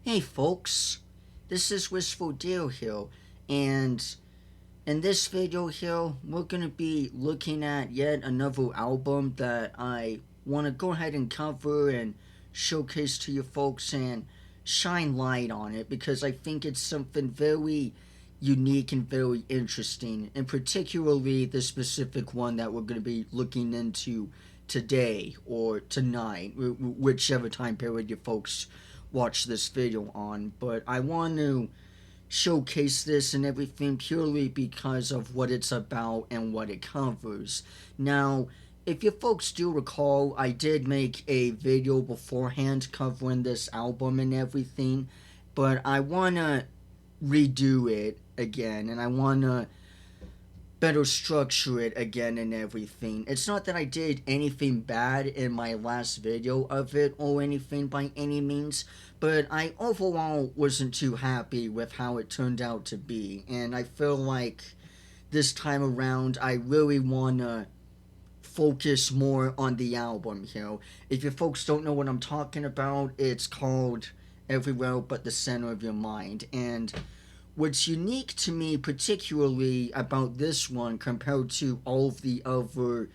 Hey folks, this is Wistful Deal here, and in this video here, we're gonna be looking at yet another album that I want to go ahead and cover and showcase to you folks and shine light on it because I think it's something very unique and very interesting, and particularly the specific one that we're gonna be looking into today or tonight, whichever time period you folks watch this video on. But I want to showcase this and everything purely because of what it's about and what it covers. Now, if you folks do recall, I did make a video beforehand covering this album and everything, but I want to redo it again and I want to better structure it again and everything. It's not that I did anything bad in my last video of it or anything by any means, but I overall wasn't too happy with how it turned out to be, and I feel like this time around I really want to focus more on the album here. If you folks don't know what I'm talking about, it's called Everywhere But the Center of Your Mind, and what's unique to me particularly about this one compared to all of the other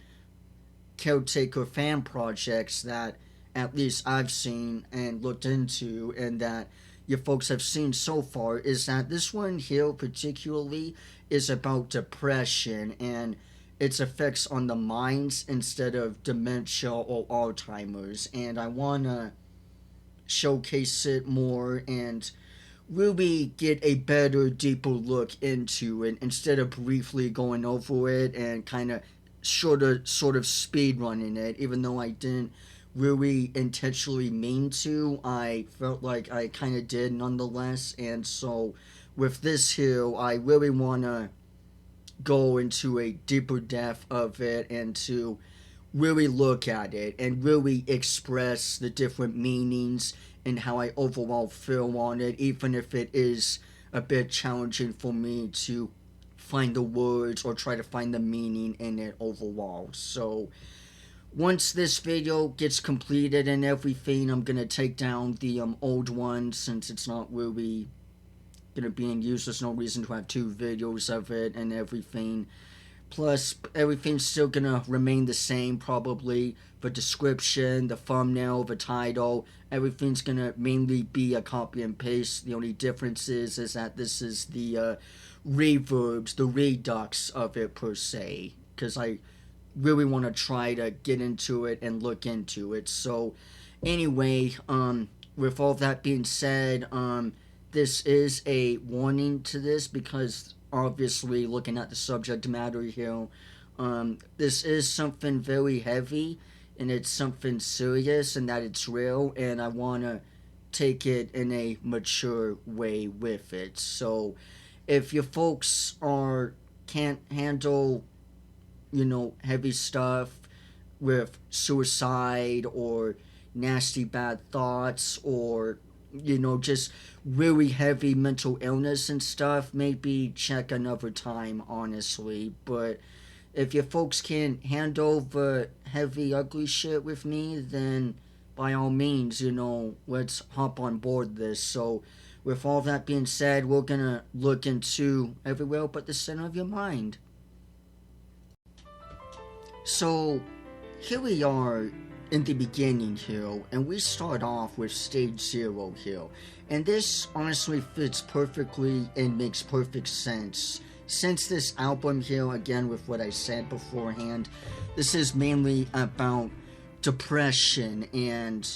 caretaker fan projects that at least I've seen and looked into and that you folks have seen so far is that this one here particularly is about depression and its effects on the minds instead of dementia or Alzheimer's, and I want to showcase it more and really get a better, deeper look into it instead of briefly going over it and kind of sort of speed running it. Even though I didn't really intentionally mean to, I felt like I kind of did nonetheless. And so with this here, I really want to go into a deeper depth of it and to really look at it and really express the different meanings and how I overall feel on it, even if it is a bit challenging for me to find the words or try to find the meaning in it overall. So once this video gets completed and everything, I'm gonna take down the old one since it's not really gonna be in use. There's no reason to have two videos of it and everything. Plus, everything's still gonna remain the same probably. The description, the thumbnail, the title, everything's gonna mainly be a copy and paste. The only difference is that this is the reverbs, the redux of it per se. Because I really want to try to get into it and look into it. So, anyway, with all that being said, this is a warning to this because obviously looking at the subject matter here, this is something very heavy and it's something serious and that it's real, and I want to take it in a mature way with it. So if you folks can't handle heavy stuff with suicide or nasty bad thoughts or just really heavy mental illness and stuff, maybe check another time, honestly. But if you folks can handle the heavy, ugly shit with me, then by all means, let's hop on board this. So, with all that being said, we're gonna look into Everywhere But the Center of Your Mind. So, here we are in the beginning here, and we start off with stage 0 here, and this honestly fits perfectly and makes perfect sense since this album here, again with what I said beforehand, this is mainly about depression and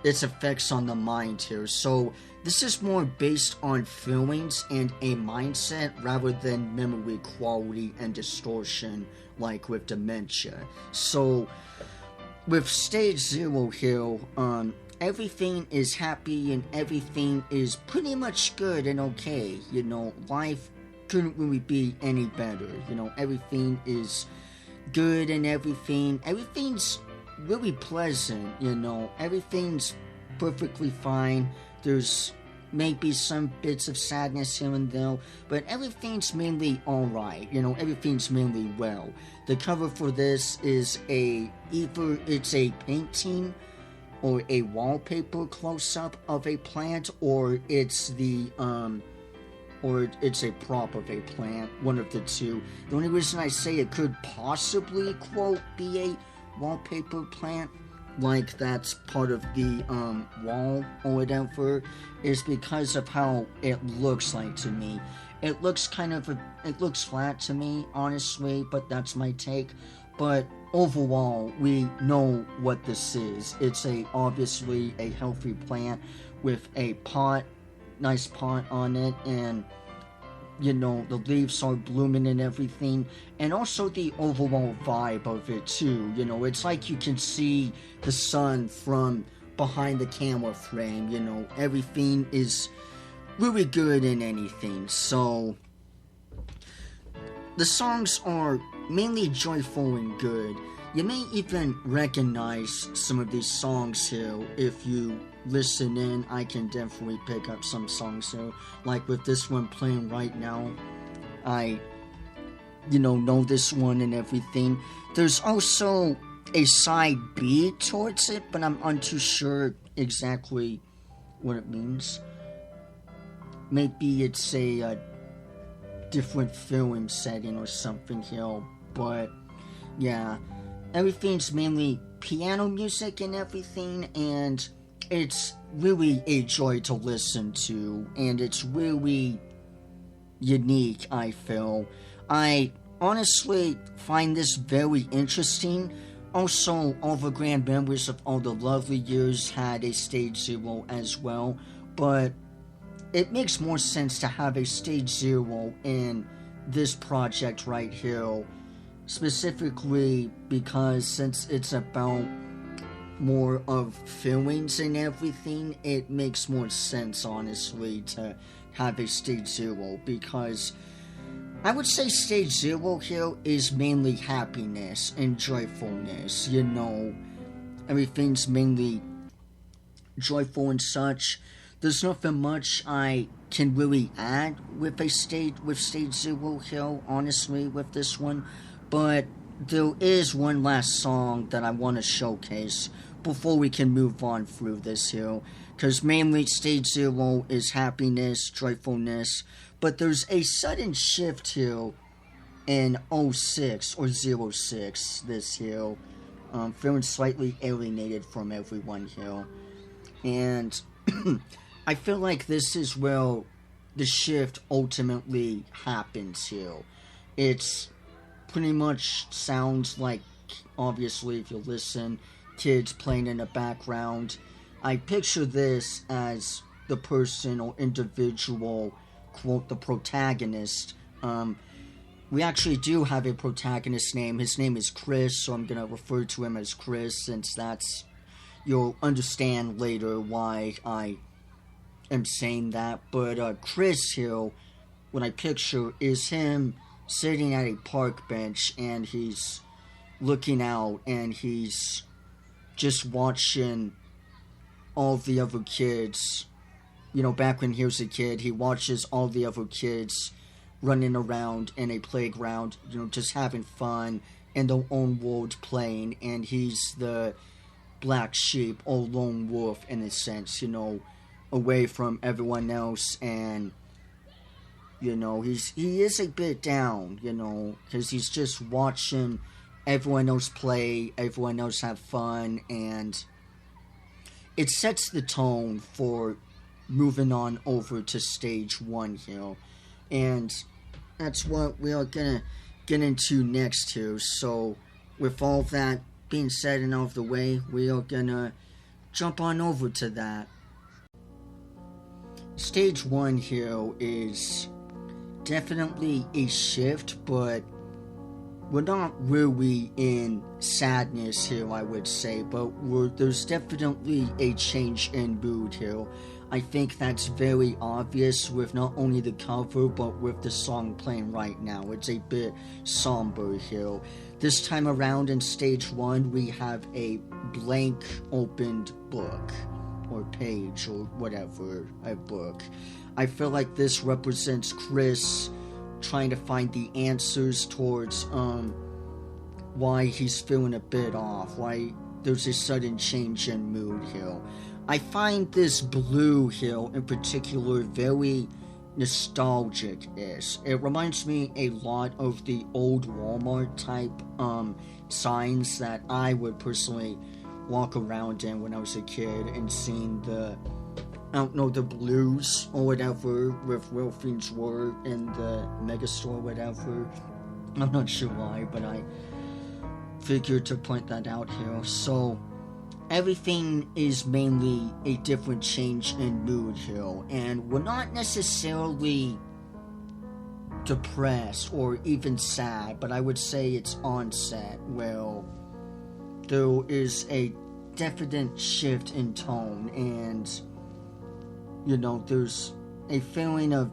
its effects on the mind here. So this is more based on feelings and a mindset rather than memory quality and distortion like with dementia. So with stage 0 here, everything is happy and everything is pretty much good and okay. Life couldn't really be any better. Everything is good and everything's really pleasant. Everything's perfectly fine. There's maybe some bits of sadness here and there, but everything's mainly alright. Everything's mainly well. The cover for this is either it's a painting or a wallpaper close-up of a plant, or it's or it's a prop of a plant, one of the two. The only reason I say it could possibly, quote, be a wallpaper plant, like that's part of the wall or whatever, is because of how it looks like to me. It looks it looks flat to me, honestly, but that's my take. But overall, we know what this is. It's obviously a healthy plant with a nice pot on it, and the leaves are blooming and everything, and also the overall vibe of it too. It's like you can see the sun from behind the camera frame. Everything is really good in anything. So the songs are mainly joyful and good. You may even recognize some of these songs here if you listen in. I can definitely pick up some songs here, like with this one playing right now. I know this one and everything. There's also a side B towards it, but I'm untoo sure exactly what it means. Maybe it's a different film setting or something here, but yeah, everything's mainly piano music and everything, and it's really a joy to listen to, and it's really unique, I feel. I honestly find this very interesting. Also, all the grand members of All the Lovely Years had a Stage 0 as well, but it makes more sense to have a Stage 0 in this project right here, specifically because since it's about more of feelings and everything, it makes more sense, honestly, to have a Stage 0, because I would say Stage 0 here is mainly happiness and joyfulness. Everything's mainly joyful and such. There's nothing much I can really add with Stage 0 here, honestly, with this one. But there is one last song that I want to showcase before we can move on through this here. Because mainly Stage 0 is happiness, joyfulness. But there's a sudden shift here in 06 or 06 this here. Feeling slightly alienated from everyone here. And I feel like this is where the shift ultimately happens here. It's pretty much sounds like, obviously, if you listen, kids playing in the background. I picture this as the person or individual, quote, the protagonist. We actually do have a protagonist name. His name is Chris, so I'm going to refer to him as Chris, since you'll understand later why I am saying that. But Chris here, what I picture is him sitting at a park bench, and he's looking out, and he's just watching all the other kids. Back when he was a kid, he watches all the other kids running around in a playground, just having fun in their own world playing, and he's the black sheep or lone wolf in a sense, away from everyone else, and he is a bit down, because he's just watching everyone else play, everyone else have fun, and it sets the tone for moving on over to Stage 1 here. And that's what we are gonna get into next here. So with all that being said and out of the way, we are gonna jump on over to that. Stage 1 here is definitely a shift, but we're not really in sadness here, I would say, but there's definitely a change in mood here. I think that's very obvious with not only the cover, but with the song playing right now. It's a bit somber here. This time around in Stage 1, we have a blank opened book, or page, or whatever, a book. I feel like this represents Chris trying to find the answers towards why he's feeling a bit off, why there's a sudden change in mood here. I find this blue here in particular very nostalgic-ish. It reminds me a lot of the old Walmart type signs that I would personally walk around in when I was a kid, and seeing the, I don't know, the blues or whatever with Wilfie's word in the megastore, whatever. I'm not sure why, but I figured to point that out here. So everything is mainly a different change in mood here, and we're not necessarily depressed or even sad, but I would say it's onset. Well, there is a definite shift in tone, and there's a feeling of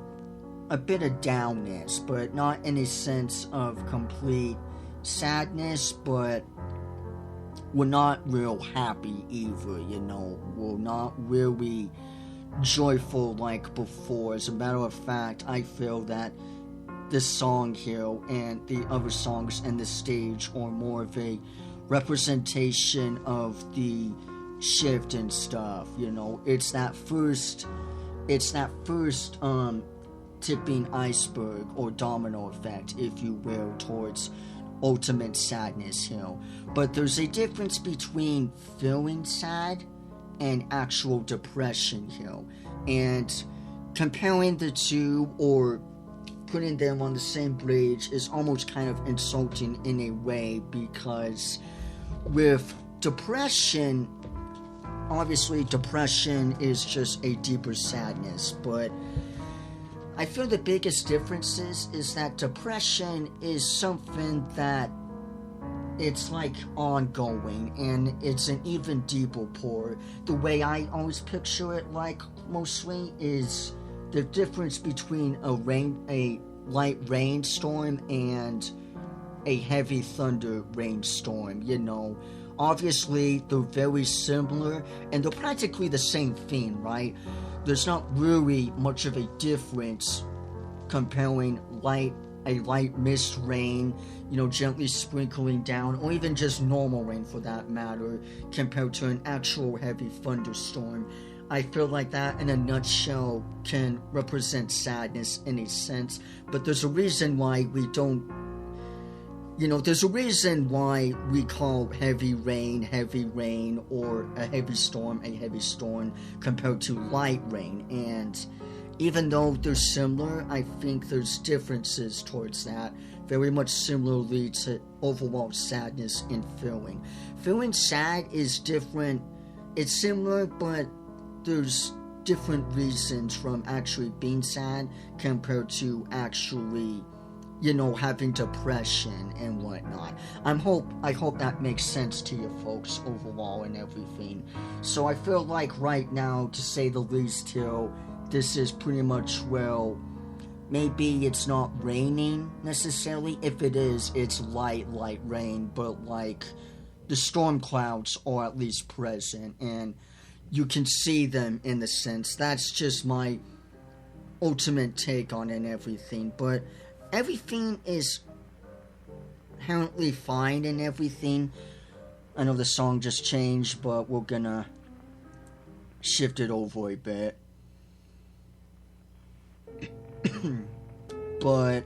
a bit of downness, but not in a sense of complete sadness, but we're not real happy either, we're not really joyful like before. As a matter of fact, I feel that this song here and the other songs in the stage are more of a representation of the shift and stuff. It's that first tipping iceberg or domino effect, if you will, towards ultimate sadness here. But there's a difference between feeling sad and actual depression here, and comparing the two or putting them on the same bridge is almost kind of insulting in a way, because with depression, obviously depression is just a deeper sadness, but I feel the biggest difference is that depression is something that it's like ongoing, and it's an even deeper pour. The way I always picture it, like, mostly, is the difference between a light rainstorm and a heavy thunder rainstorm. Obviously they're very similar, and they're practically the same thing, right? There's not really much of a difference comparing a light mist rain, gently sprinkling down, or even just normal rain for that matter, compared to an actual heavy thunderstorm. I feel like that, in a nutshell, can represent sadness in a sense, but there's a reason why we don't, there's a reason why we call heavy rain, or a heavy storm compared to light rain. And even though they're similar, I think there's differences towards that, very much similarly to overall sadness and feeling. Feeling sad is different. It's similar, but there's different reasons from actually being sad compared to actually having depression and whatnot. I hope that makes sense to you folks overall and everything. So I feel like right now, to say the least, till this is pretty much, well, maybe it's not raining necessarily. If it is, it's light rain, but like the storm clouds are at least present, and you can see them in the sense. That's just my ultimate take on it and everything, but everything is inherently fine and everything. I know the song just changed, but we're gonna shift it over a bit. But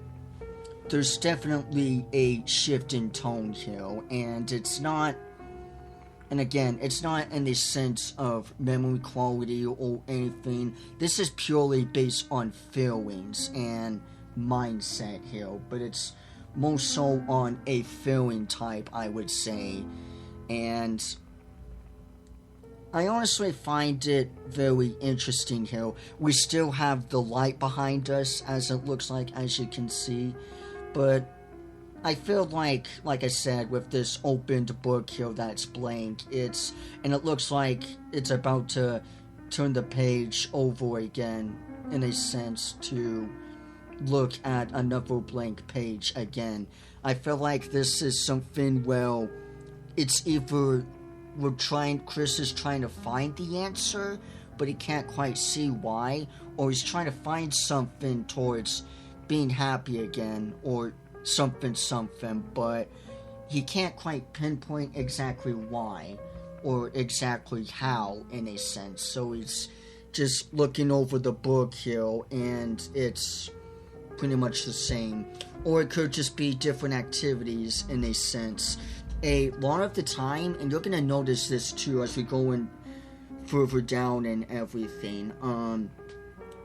there's definitely a shift in tone here, and it's not, and again, it's not in the sense of memory quality or anything. This is purely based on feelings and mindset here, but it's more so on a feeling type, I would say. And I honestly find it very interesting here. We still have the light behind us, as it looks like, as you can see, but I feel like I said, with this opened book here that's blank, and it looks like it's about to turn the page over again, in a sense, to look at another blank page again. I feel like this is something, well, it's either Chris is trying to find the answer, but he can't quite see why, or he's trying to find something towards being happy again, or something, but he can't quite pinpoint exactly why. or exactly how, in a sense. So he's just looking over the book here, and it's pretty much the same. Or it could just be different activities, in a sense. A lot of the time, and you're going to notice this too as we go in further down and everything,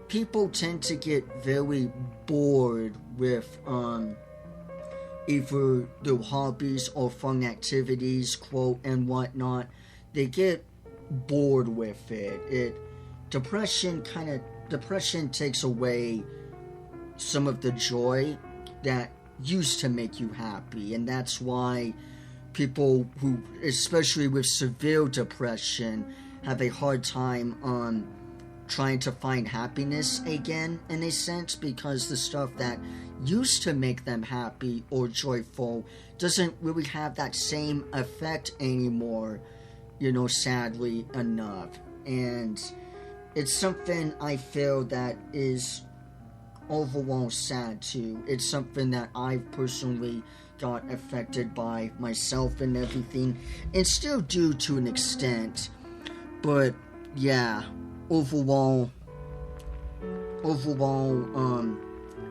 people tend to get very bored with either their hobbies or fun activities, quote, and whatnot. They get bored with it. Depression takes away some of the joy that used to make you happy, and that's why people who, especially with severe depression, have a hard time trying to find happiness again, in a sense, because the stuff that used to make them happy or joyful doesn't really have that same effect anymore, sadly enough. And it's something I feel that is overall sad too. It's something that I've personally got affected by myself and everything, and still do to an extent. But yeah, overall,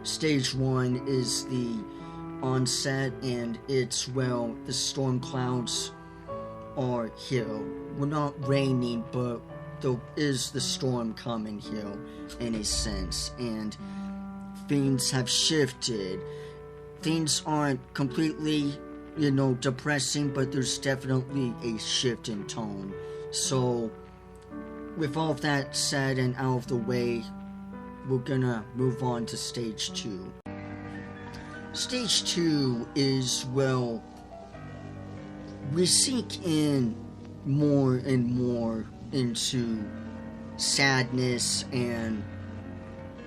stage 1 is the onset, and it's, well, the storm clouds are here. We're not raining, but there is the storm coming here, in a sense, and things have shifted. Things aren't completely, depressing, but there's definitely a shift in tone. So, with all of that said and out of the way, we're gonna move on to stage 2. Stage 2 is, well, we sink in more and more into sadness and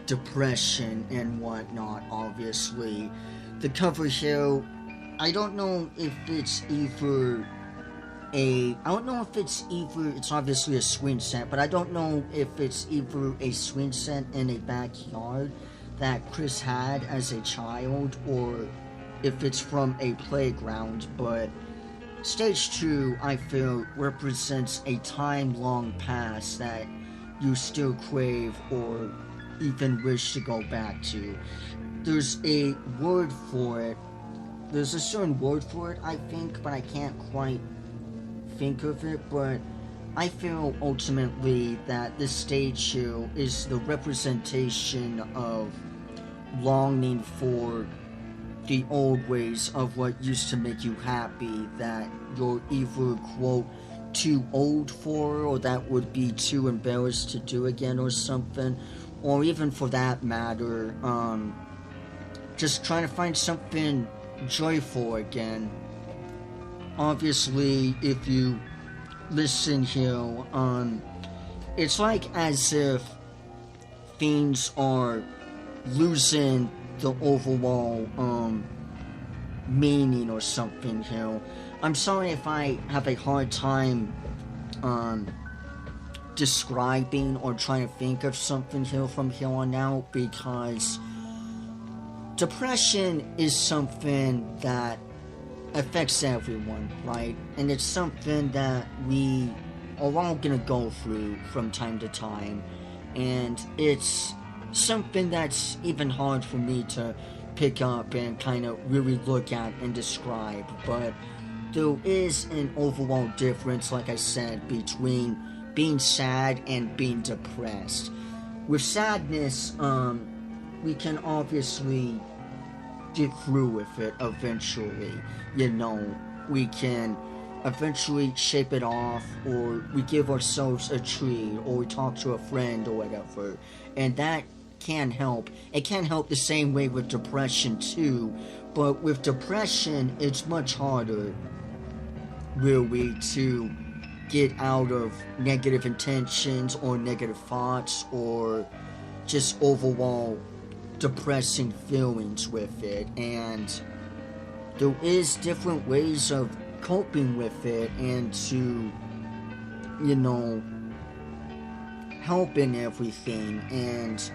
depression and whatnot, obviously. The cover here, I don't know if it's it's obviously a swing set, but I don't know if it's either a swing set in a backyard that Chris had as a child, or if it's from a playground. But stage 2, I feel, represents a time-long past that you still crave or even wish to go back to. There's a word for it. There's a certain word for it, I think, but I can't quite think of it. But I feel ultimately that this stage here is the representation of longing for the old ways of what used to make you happy, that you're either, quote, too old for, or that would be too embarrassed to do again or something, or even for that matter, just trying to find something joyful again. Obviously, if you listen here, it's like as if things are losing the overall meaning or something here. I'm sorry if I have a hard time describing or trying to think of something here from here on out, because depression is something that affects everyone, right? And it's something that we are all gonna go through from time to time, and it's something that's even hard for me to pick up and kind of really look at and describe. But there is an overall difference, like I said, between being sad and being depressed. With sadness, we can obviously get through with it eventually. We can eventually shape it off, or we give ourselves a treat, or we talk to a friend or whatever, and that can help. It can help the same way with depression too, but with depression, it's much harder, really, to get out of negative intentions or negative thoughts or just overall depressing feelings with it. And there is different ways of coping with it and to, help in everything. And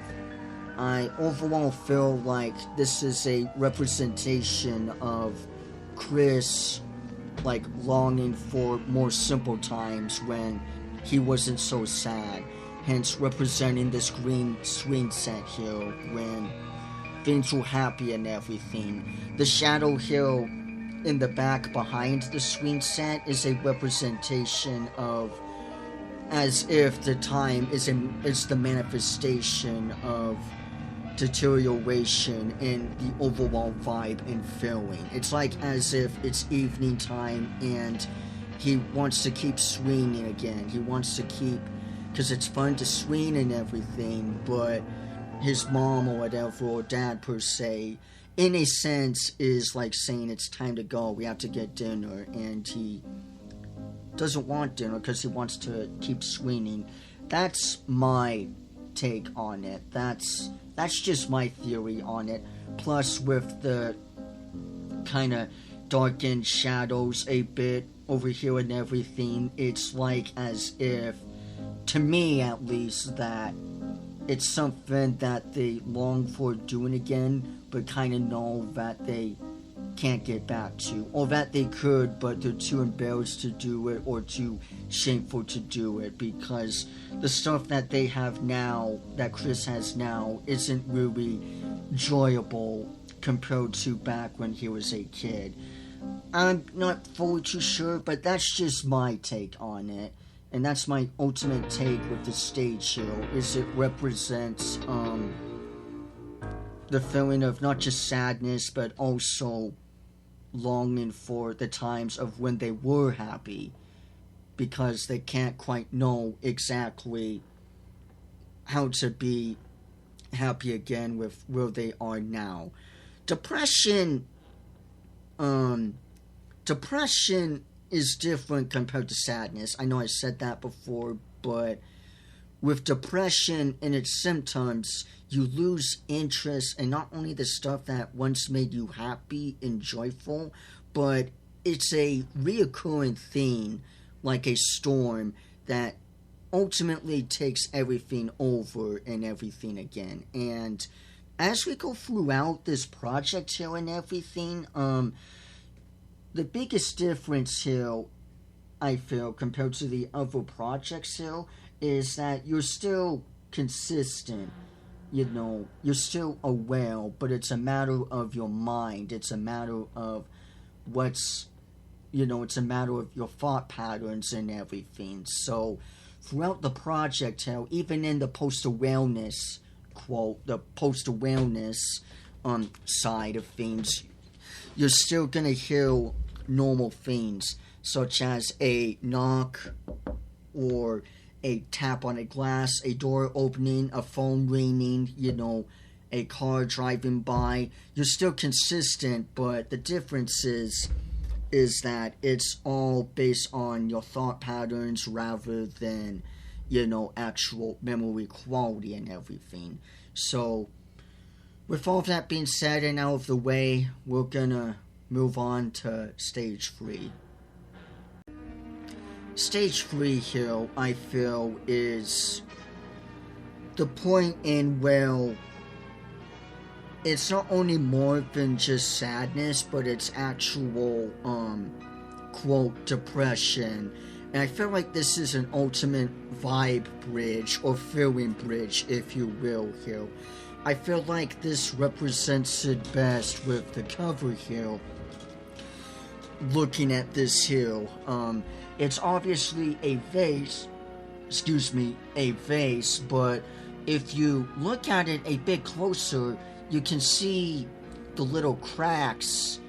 I overall feel like this is a representation of Chris like longing for more simple times when he wasn't so sad, hence representing this green swing set here when things were happy and everything. The shadow here in the back behind the swing set is a representation of as if the time is the manifestation of deterioration in the overall vibe and feeling. It's like as if it's evening time and he wants to keep swinging again. He wants to keep, because it's fun to swing and everything, but his mom or whatever, or dad per se, in a sense is like saying it's time to go, we have to get dinner, and he doesn't want dinner because he wants to keep swinging. That's my take on it. That's just my theory on it. Plus with the kind of darkened shadows a bit over here and everything, it's like as if, to me at least, that it's something that they long for doing again, but kind of know that they can't get back to, or that they could, but they're too embarrassed to do it or too shameful to do it, because the stuff that they have now, that Chris has now, isn't really enjoyable compared to back when he was a kid. I'm not fully too sure, but that's just my take on it. And that's my ultimate take with the stage show, is it represents the feeling of not just sadness, but also longing for the times of when they were happy, because they can't quite know exactly how to be happy again with where they are now. Depression is different compared to sadness. I know I said that before, but with depression and its symptoms, you lose interest in not only the stuff that once made you happy and joyful, but it's a reoccurring theme, like a storm, that ultimately takes everything over and everything again. And as we go throughout this project here and everything, the biggest difference here, I feel, compared to the other projects here, is that you're still consistent. You know, you're still aware, but it's a matter of your mind. It's a matter of it's a matter of your thought patterns and everything. So, throughout the project here, even in the post-awareness, quote, the post-awareness side of things, you're still going to hear normal things, such as a knock or a tap on a glass, a door opening, a phone ringing, a car driving by. You're still consistent, but the difference is that it's all based on your thought patterns rather than, actual memory quality and everything. So, with all that being said and out of the way, we're gonna move on to stage 3. Stage 3 here, I feel, is the point in where it's not only more than just sadness, but it's actual, quote, depression. And I feel like this is an ultimate vibe bridge, or feeling bridge, if you will, here. I feel like this represents it best with the cover here. Looking at this here, it's obviously a vase, but if you look at it a bit closer, you can see the little cracks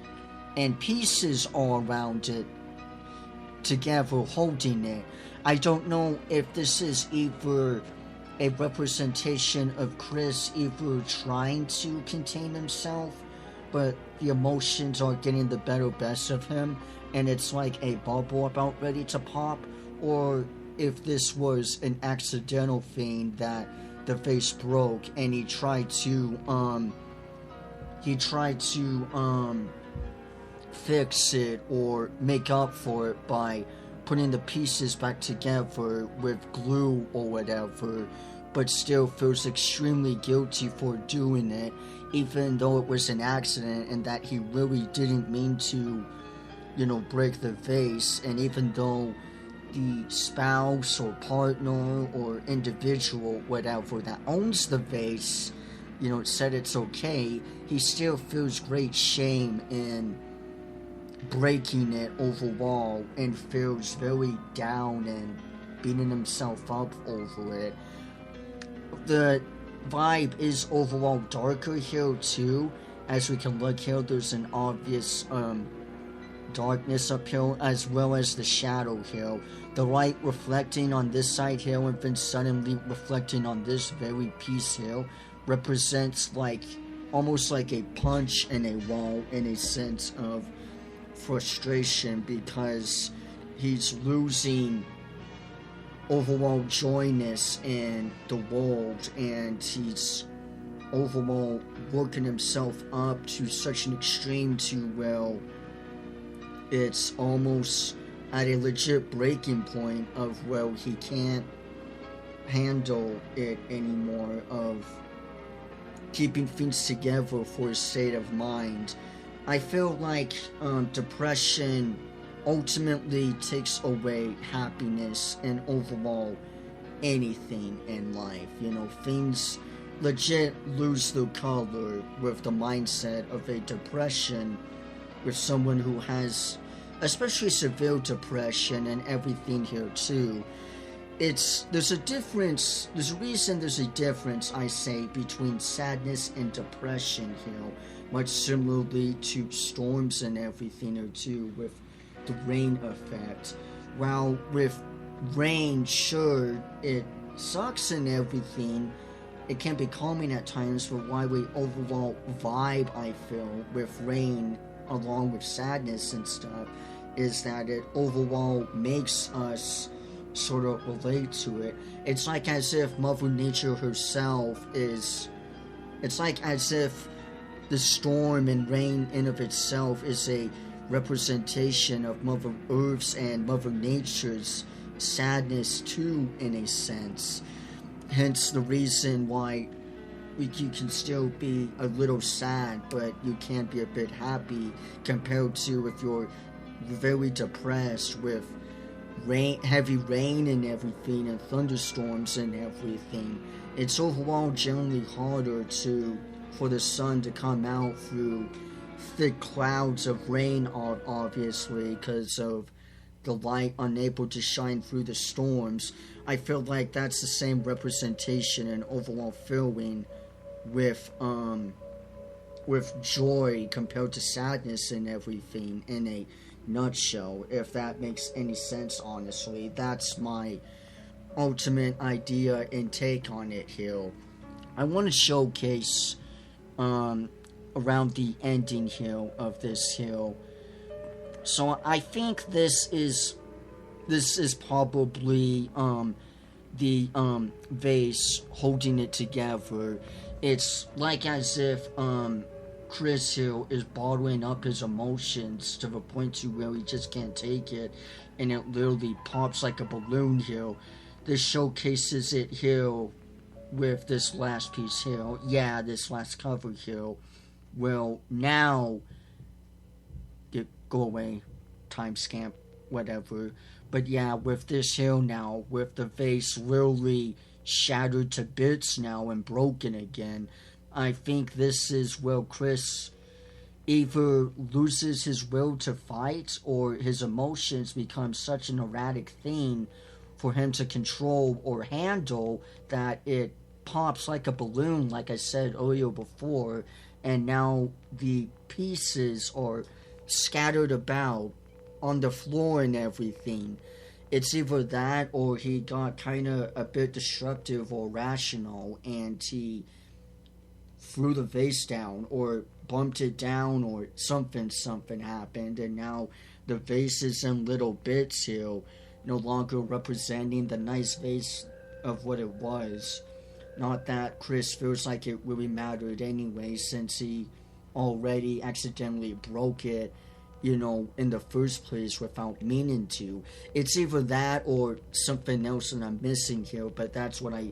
and pieces all around it together holding it. I don't know if this is either a representation of Chris either trying to contain himself, but the emotions are getting the better best of him, and it's like a bubble about ready to pop, or if this was an accidental thing that the vase broke and he tried to fix it or make up for it by putting the pieces back together with glue or whatever, but still feels extremely guilty for doing it, even though it was an accident and that he really didn't mean to, break the vase, and even though the spouse or partner or individual, whatever, that owns the vase, said it's okay, he still feels great shame in breaking it overall and feels very down and beating himself up over it. The vibe is overall darker here too. As we can look here, there's an obvious darkness up here, as well as the shadow here. The light reflecting on this side here and then suddenly reflecting on this very piece here represents almost like a punch in a wall, in a sense of frustration, because he's losing overall joyness in the world, and he's overall working himself up to such an extreme to it's almost at a legit breaking point of he can't handle it anymore, of keeping things together for his state of mind. I feel like depression ultimately takes away happiness and overall anything in life. Things legit lose their color with the mindset of a depression, with someone who has especially severe depression and everything here too. There's a difference, there's a difference, I say, between sadness and depression here, much similarly to storms and everything here too, with the rain effect. While with rain, sure, it sucks and everything, it can be calming at times, but why we overall vibe, I feel, with rain along with sadness and stuff, is that it overall makes us sort of relate to it. It's like as if Mother Nature herself it's like as if the storm and rain in of itself is a representation of Mother Earth's and Mother Nature's sadness too, in a sense. Hence the reason why you can still be a little sad, but you can't be a bit happy, compared to if you're very depressed with heavy rain and everything, and thunderstorms and everything. It's overall generally harder for the sun to come out through thick clouds of rain, obviously, because of the light unable to shine through the storms. I feel like that's the same representation and overall feeling with joy compared to sadness and everything, in a nutshell, if that makes any sense. Honestly, that's my ultimate idea and take on it here. I want to showcase around the ending here of this here. So I think this is probably the vase holding it together. It's like as if Chris Hill is bottling up his emotions to the point to where he just can't take it, and it literally pops like a balloon here. This showcases it here with this last piece here. Yeah, this last cover here. Well, now, go away, timestamp, whatever. But yeah, with this here now, with the vase literally shattered to bits now and broken again, I think this is where Chris either loses his will to fight, or his emotions become such an erratic thing for him to control or handle that it pops like a balloon, like I said earlier before, and now the pieces are scattered about on the floor and everything. It's either that, or he got kind of a bit destructive or rational, and he threw the vase down, or bumped it down, or something happened, and now the vase is in little bits here, no longer representing the nice vase of what it was. Not that Chris feels like it really mattered anyway, since he already accidentally broke it, in the first place without meaning to. It's either that or something else that I'm missing here, but that's what I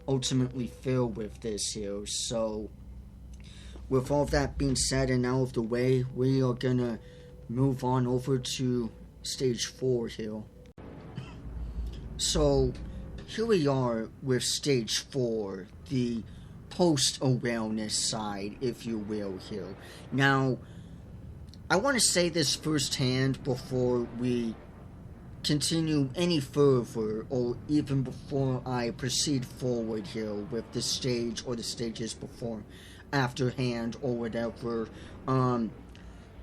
ultimately feel with this here. So, with all that being said and out of the way, we are gonna move on over to stage 4 here. So here we are with stage 4, the post-awareness side, if you will, here. Now, I want to say this firsthand before we continue any further, or even before I proceed forward here with the stage or the stages before, afterhand, or whatever.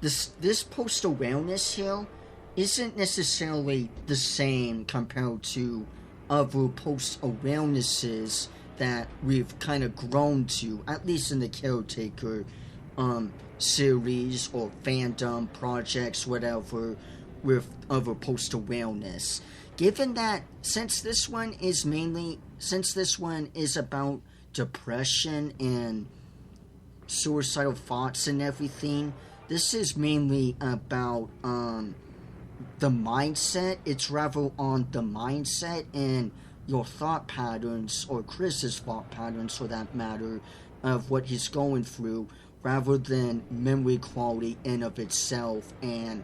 This post-awareness here isn't necessarily the same compared to other post-awarenesses that we've kind of grown to, at least in the Caretaker series or fandom projects, whatever, with other post-awareness. Given that, since this one is about depression and suicidal thoughts and everything, this is mainly about the mindset. It's rather on the mindset and your thought patterns, or Chris's thought patterns for that matter, of what he's going through, rather than memory quality in of itself and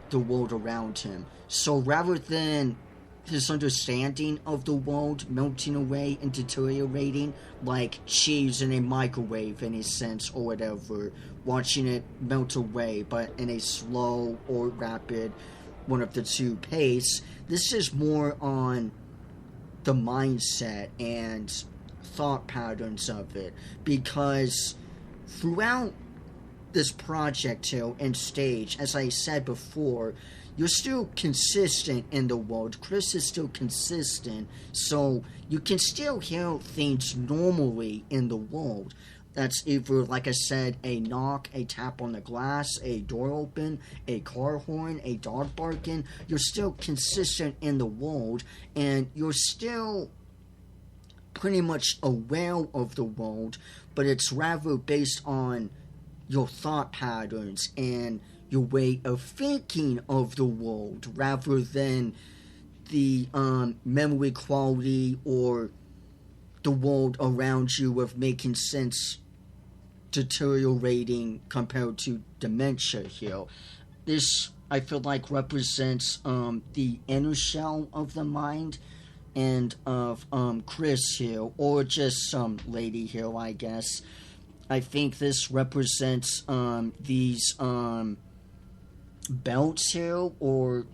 the world around him. So rather than his understanding of the world melting away and deteriorating like cheese in a microwave, in a sense, or whatever, watching it melt away, but in a slow or rapid, one of the two pace, this is more on the mindset and thought patterns of it, because throughout this project here and stage, as I said before, you're still consistent in the world. Chris is still consistent, so you can still hear things normally in the world. That's either, like I said, a knock, a tap on the glass, a door open, a car horn, a dog barking. You're still consistent in the world, and you're still pretty much aware of the world, but it's rather based on your thought patterns and your way of thinking of the world, rather than the memory quality or the world around you of making sense deteriorating compared to dementia here. This, I feel like, represents the inner shell of the mind and of Chris here, or just some lady here, I guess. I think this represents these belts here, or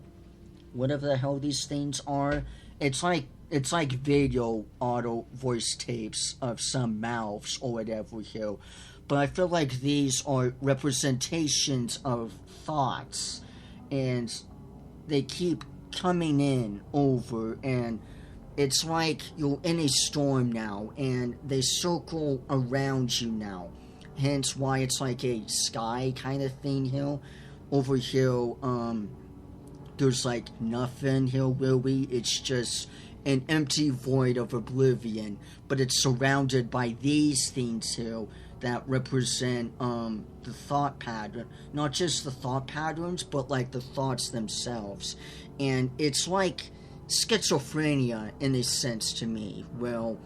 whatever the hell these things are. It's like video auto voice tapes of some mouths or whatever here. But I feel like these are representations of thoughts, and they keep coming in over, and it's like you're in a storm now, and they circle around you now. Hence why it's like a sky kind of thing here. Over here, there's like nothing here really. It's just an empty void of oblivion. But it's surrounded by these things here that represent the thought pattern. Not just the thought patterns, but like the thoughts themselves. And it's like schizophrenia in a sense to me. Well,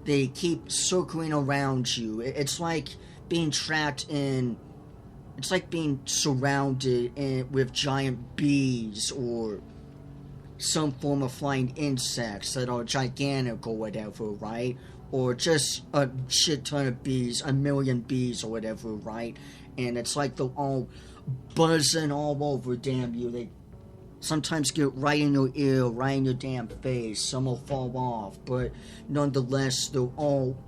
they keep circling around you. It's like being trapped in... It's like being surrounded with giant bees or some form of flying insects that are gigantic or whatever, right? Or just a shit ton of bees, a million bees or whatever, right? And it's like they're all buzzing all over, damn you. They sometimes get right in your ear, right in your damn face. Some will fall off, but nonetheless, they're all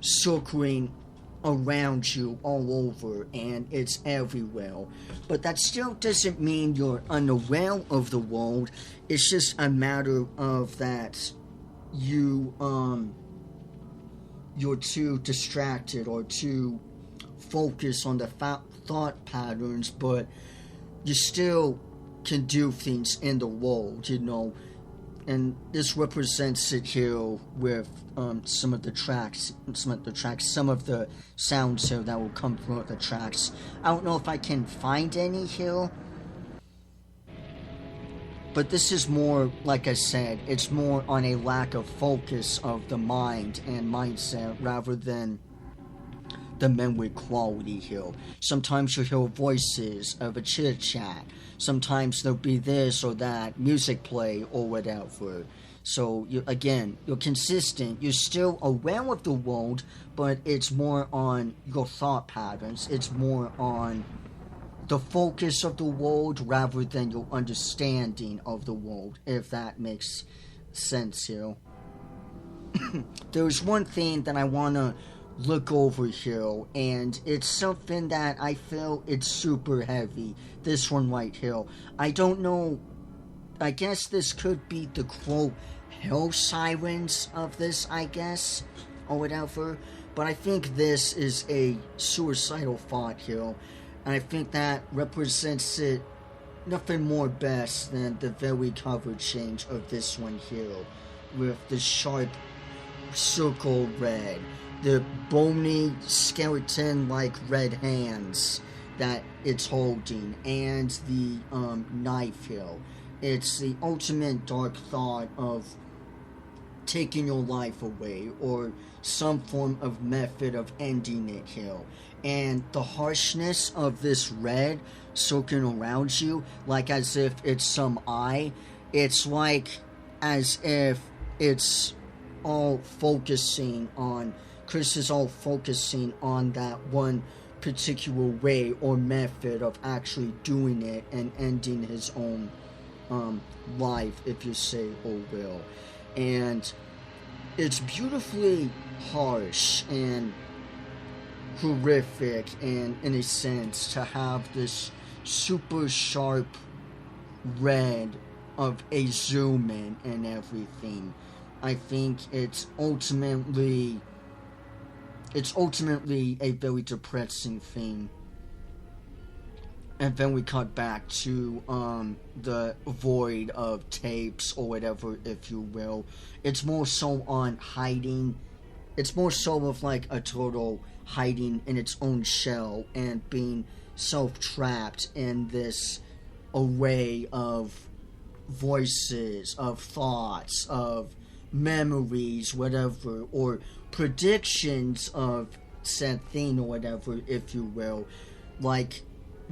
circling around you all over, and it's everywhere. But that still doesn't mean you're unaware of the world. It's just a matter of that you're too distracted or too focused on the thought patterns, but you still can do things in the world, you know. And this represents it here with some of the sounds here that will come through the tracks. I don't know if I can find any here, but this is more, like I said, it's more on a lack of focus of the mind and mindset rather than the memory quality here. Sometimes you hear voices of a chit chat. Sometimes there'll be this or that music play or whatever. So you're consistent. You're still aware of the world, but it's more on your thought patterns. It's more on the focus of the world rather than your understanding of the world, if that makes sense here. There's one thing that I want to look over here, and it's something that I feel it's super heavy. This one right here. I don't know, I guess this could be the quote hell sirens of this, I guess, or whatever, but I think this is a suicidal thought here, and I think that represents it nothing more best than the very cover change of this one here, with the sharp circle red, the bony skeleton-like red hands that it's holding, and the knife here. It's the ultimate dark thought of taking your life away, or some form of method of ending it here. And the harshness of this red soaking around you, like as if it's some eye, it's like as if it's all focusing on, Chris is all focusing on that one particular way or method of actually doing it and ending his own life, if you say or will. And it's beautifully harsh and horrific, and in a sense, to have this super sharp red of a zoom in and everything. I think it's ultimately a very depressing thing. And then we cut back to the void of tapes or whatever, if you will. It's more so on hiding. It's more so of like a total hiding in its own shell and being self-trapped in this array of voices, of thoughts, of memories, whatever, or predictions of said thing or whatever, if you will, like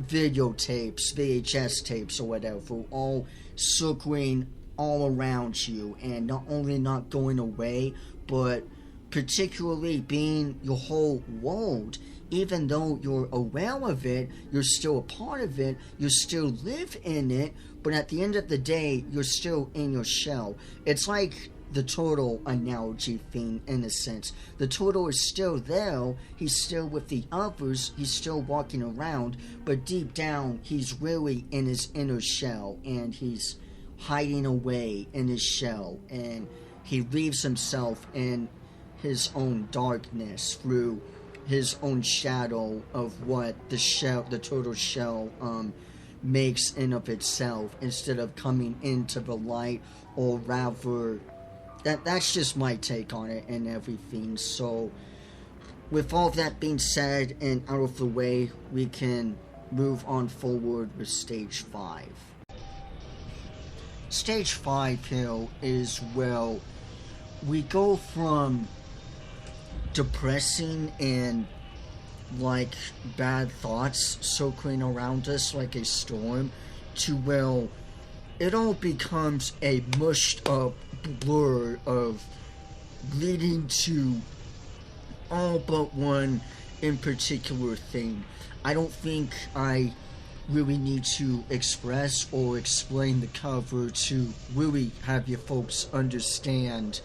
videotapes, VHS tapes or whatever, all circling all around you, and not only not going away, but particularly being your whole world. Even though you're aware of it, you're still a part of it, you still live in it, but at the end of the day, you're still in your shell. It's like the turtle analogy thing, in a sense. The turtle is still there, he's still with the others, he's still walking around, but deep down, he's really in his inner shell, and he's hiding away in his shell, and he leaves himself in his own darkness through his own shadow of what the turtle shell makes in of itself, instead of coming into the light, or rather, that's just my take on it and everything. So with all that being said and out of the way, we can move on forward with stage 5. Stage 5 here is, well, we go from depressing and like bad thoughts circling around us like a storm, to, well, it all becomes a mushed up blur of leading to all but one in particular thing. I don't think I really need to express or explain the cover to really have you folks understand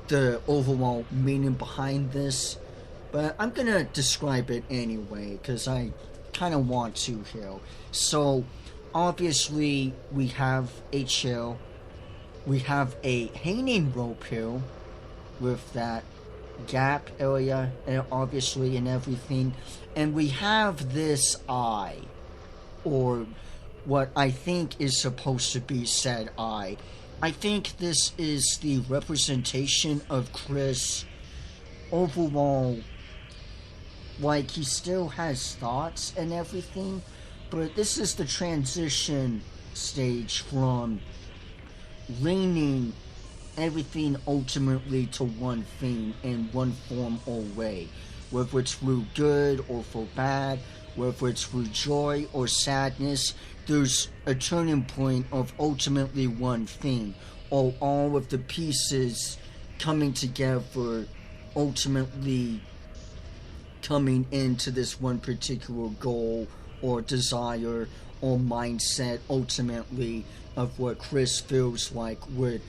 the overall meaning behind this, but I'm gonna describe it anyway because I kind of want to here. So obviously we have a chair, we have a hanging rope here with that gap area and obviously and everything, and we have this eye, or what I think is supposed to be said eye. I think this is the representation of Chris overall. Like, he still has thoughts and everything, but this is the transition stage from leaning everything ultimately to one thing in one form or way. whether it's through good or for bad, whether it's through joy or sadness, there's a turning point of ultimately one thing, or all of the pieces coming together, ultimately coming into this one particular goal or desire or mindset, ultimately, of what Chris feels like would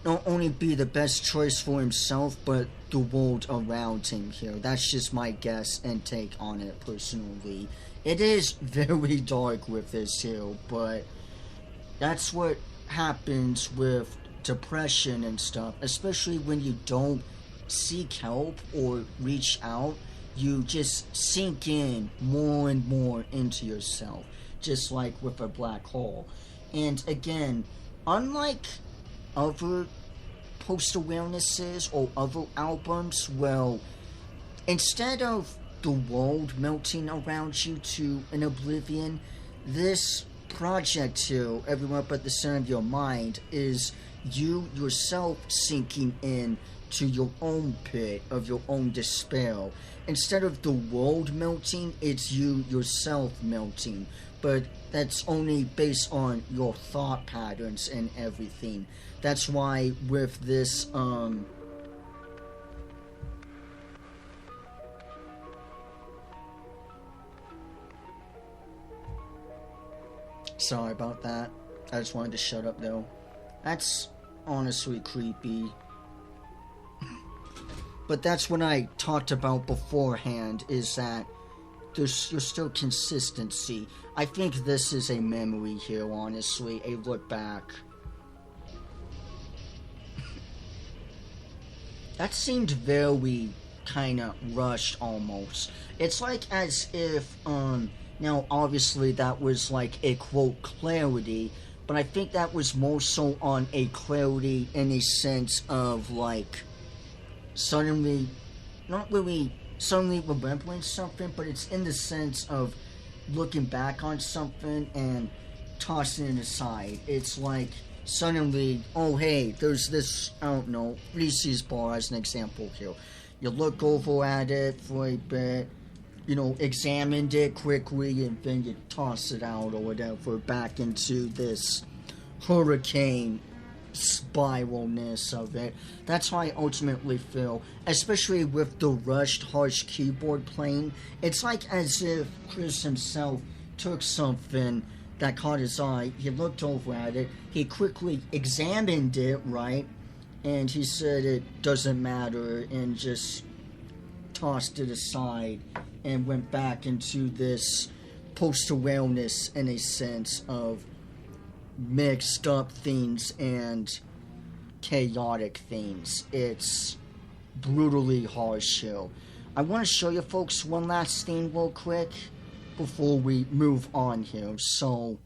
not only be the best choice for himself, but the world around him here. That's just my guess and take on it personally. It is very dark with this here, but that's what happens with depression and stuff, especially when you don't seek help or reach out. You just sink in more and more into yourself, just like with a black hole. And again, unlike other post-awarenesses or other albums, well, instead of the world melting around you to an oblivion, this project here, Everyone But the Center of Your Mind, is you yourself sinking in to your own pit of your own despair. Instead of the world melting, it's you yourself melting. But that's only based on your thought patterns and everything. That's why with this, sorry about that. I just wanted to shut up though. That's honestly creepy. But that's what I talked about beforehand, is that there's still consistency. I think this is a memory here, honestly, a look back. That seemed very kind of rushed almost. It's like as if, now obviously that was like a quote clarity, but I think that was more so on a clarity in a sense of like, suddenly, not really suddenly remembering something, but it's in the sense of looking back on something and tossing it aside. It's like suddenly, oh hey, there's this, I don't know, Reese's bar as an example here. You look over at it for a bit, examined it quickly, and then you toss it out or whatever back into this hurricane spiralness of it. That's how I ultimately feel, especially with the rushed, harsh keyboard playing. It's like as if Chris himself took something that caught his eye, he looked over at it, he quickly examined it, right, and he said it doesn't matter, and just tossed it aside and went back into this post-awareness in a sense of mixed up things and chaotic things. It's brutally harsh here. I want to show you folks one last thing real quick before we move on here. So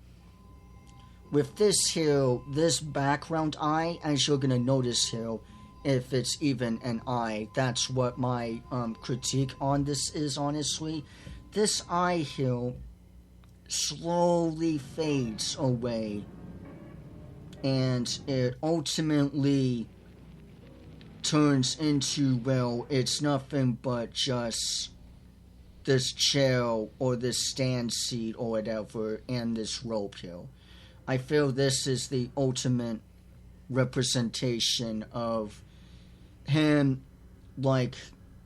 with this here, this background eye, as you're going to notice here, if it's even an eye, that's what my critique on this is, honestly. This eye here slowly fades away, and it ultimately turns into, well, it's nothing but just this chair or this stand seat or whatever, and this rope here. I feel this is the ultimate representation of him, like,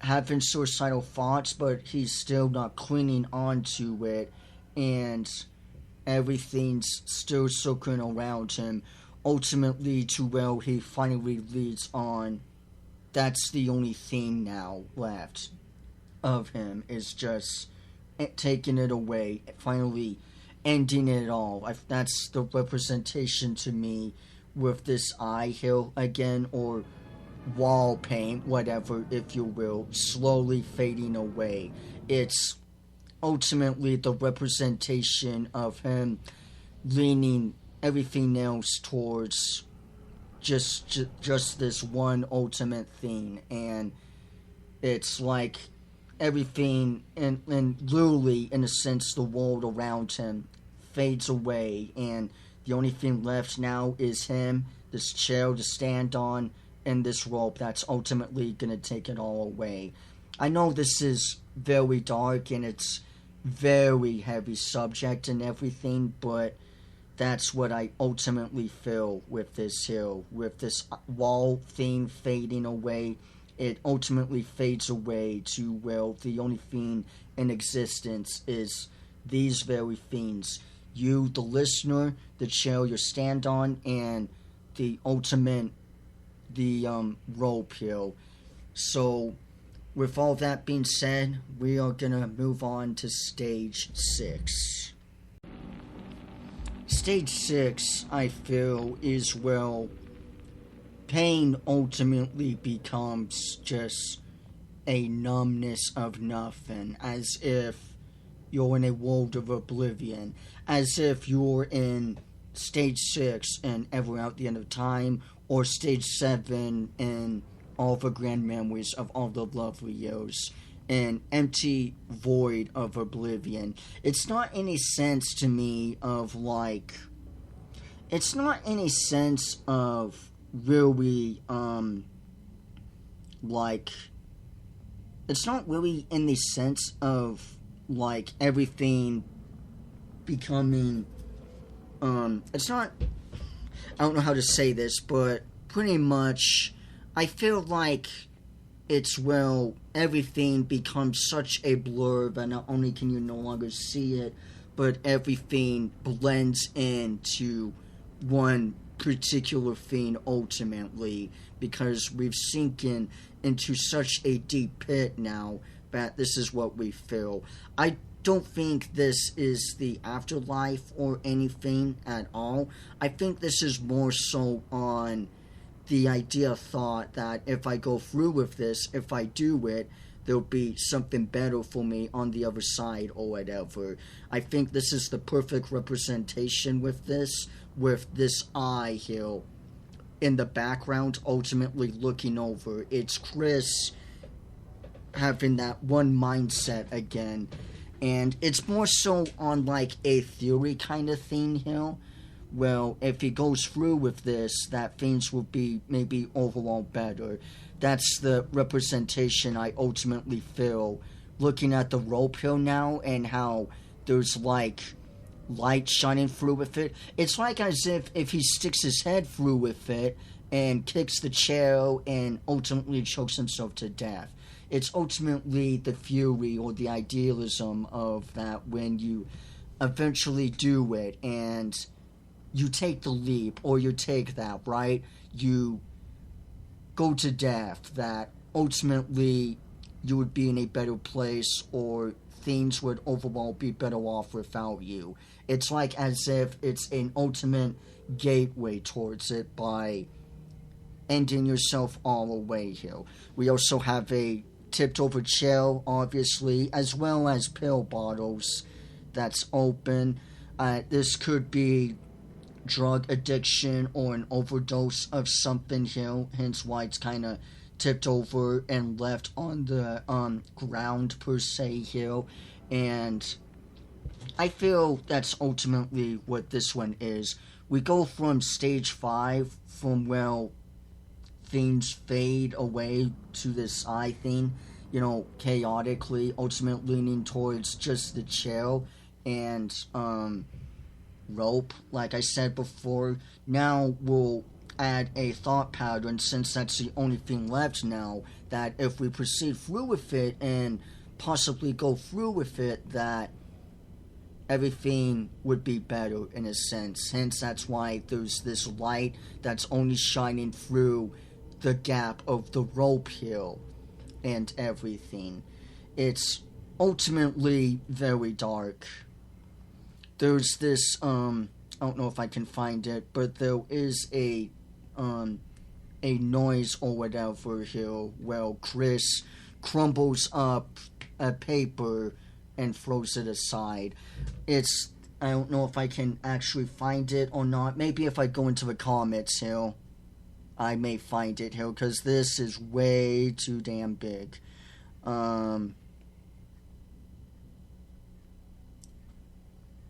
having suicidal thoughts, but he's still not clinging on to it, and everything's still circling around him, ultimately to where he finally leads on. That's the only thing now left of him, is just taking it away, finally ending it all. That's the representation to me with this eye here again, or wall paint, whatever, if you will, slowly fading away. It's ultimately the representation of him leaning everything else towards just this one ultimate thing, and it's like everything, and literally, in a sense, the world around him fades away, and the only thing left now is him, this chair to stand on, and this rope that's ultimately gonna take it all away. I know this is very dark and it's very heavy subject and everything, but that's what I ultimately feel with this hill. With this wall thing fading away, it ultimately fades away to, well, the only thing in existence is these very things. You, the listener, the chair you stand on, and the ultimate, the rope hill. So, with all that being said, we are gonna move on to stage 6. Stage 6, I feel, is, well, pain ultimately becomes just a numbness of nothing, as if you're in a world of oblivion, as if you're in stage 6 and ever out the end of time, or stage 7 and all the grand memories of all the lovely years, an empty void of oblivion. It's not any sense to me of like, it's not any sense of really like, it's not really in the sense of like everything becoming it's not, I don't know how to say this, but pretty much I feel like it's, well, everything becomes such a blur that not only can you no longer see it, but everything blends into one particular thing ultimately, because we've sinking into such a deep pit now that this is what we feel. I don't think this is the afterlife or anything at all. I think this is more so on the idea thought that if I go through with this, if I do it, there'll be something better for me on the other side or whatever. I think this is the perfect representation with this eye here in the background ultimately looking over. It's Chris having that one mindset again. And it's more so on like a theory kind of thing here. Well, if he goes through with this, that things will be maybe overall better. That's the representation I ultimately feel looking at the rope hill now and how there's like light shining through with it. It's like as if he sticks his head through with it and kicks the chair and ultimately chokes himself to death. It's ultimately the fury or the idealism of that when you eventually do it and you take the leap, or you take that, right? You go to death, that ultimately you would be in a better place, or things would overall be better off without you. It's like as if it's an ultimate gateway towards it by ending yourself all the way here. We also have a tipped over chair, obviously, as well as pill bottles that's open. This could be drug addiction or an overdose of something here, hence why it's kind of tipped over and left on the ground per se here. And I feel that's ultimately what this one is. We go from stage 5, from, well, things fade away to this eye thing, you know, chaotically, ultimately leaning towards just the chair and rope, like I said before. Now we'll add a thought pattern, since that's the only thing left now, that if we proceed through with it and possibly go through with it, that everything would be better in a sense. Hence, that's why there's this light that's only shining through the gap of the rope here and everything. It's ultimately very dark. There's this, I don't know if I can find it, but there is a noise or whatever here. Well, Chris crumbles up a paper and throws it aside. It's, I don't know if I can actually find it or not. Maybe if I go into the comments here, I may find it here, because this is way too damn big.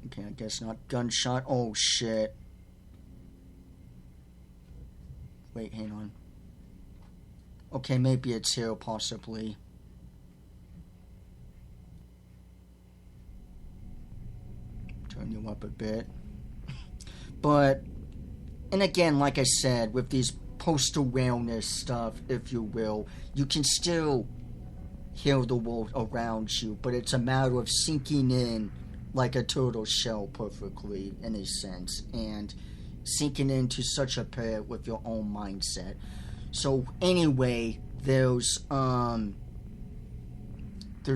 Okay, I guess not gunshot. Oh, shit. Wait, hang on. Okay, maybe it's here, possibly. turn you up a bit. But, and again, like I said, with these post-awareness stuff, if you will, you can still hear the world around you, but it's a matter of sinking in like a turtle shell perfectly, in a sense, and sinking into such a pit with your own mindset. So anyway, there's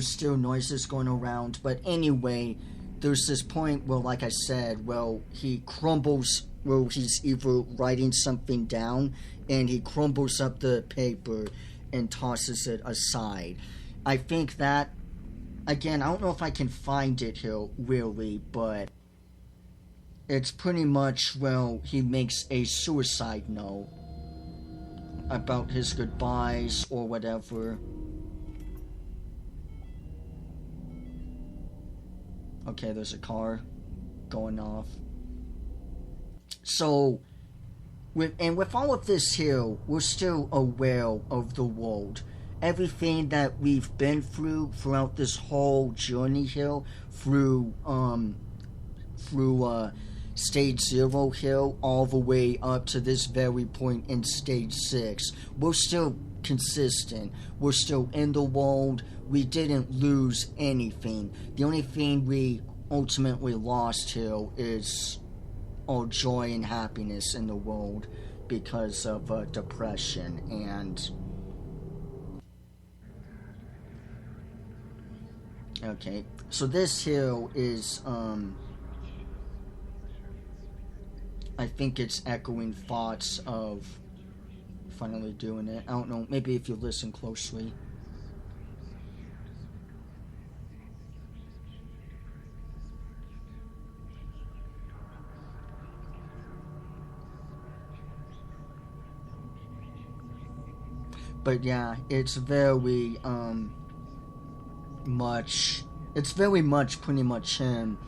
still noises going around, but anyway, there's this point where, like I said, well, he crumbles, where he's either writing something down, and he crumbles up the paper and tosses it aside. I think that, again, I don't know if I can find it here, really, but it's pretty much, well, he makes a suicide note about his goodbyes or whatever. Okay, there's a car going off. So, with all of this here, we're still aware of the world. Everything that we've been through throughout this whole journey here, through stage 0 here, all the way up to this very point in stage 6. We're still consistent. We're still in the world. We didn't lose anything. The only thing we ultimately lost here is our joy and happiness in the world because of depression. And okay, so this here is I think it's echoing thoughts of finally doing it. I don't know, maybe if you listen closely. But yeah, it's very much pretty much him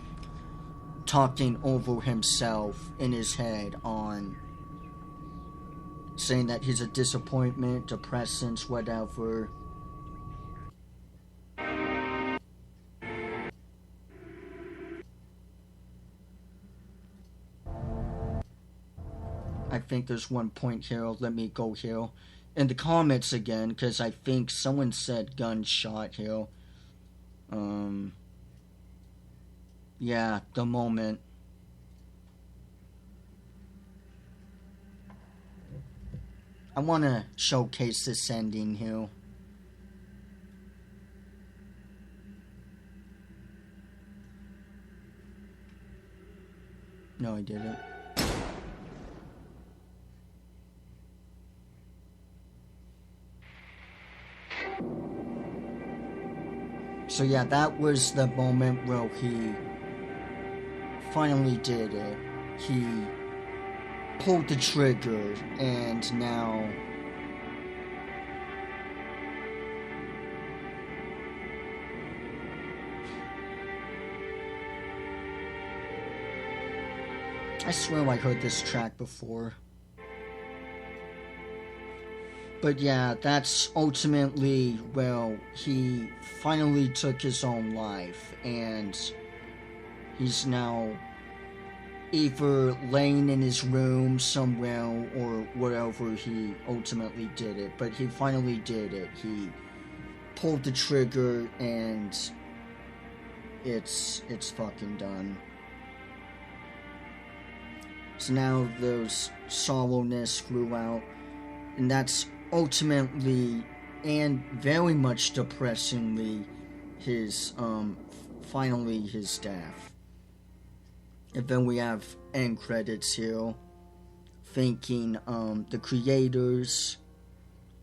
talking over himself in his head, on saying that he's a disappointment, depressants, whatever. I think there's one point here, let me go here in the comments again, because I think someone said gunshot here. Yeah, the moment. I want to showcase this ending here. No, I didn't. So yeah, that was the moment where he finally did it. He pulled the trigger, and now I swear I heard this track before. But yeah, that's ultimately, well, he finally took his own life, and he's now either laying in his room somewhere or wherever he ultimately did it. But he finally did it. He pulled the trigger, and it's fucking done. So now there's sorrowness throughout, and that's ultimately and very much depressingly his finally his death. And then we have end credits here, thanking the creators,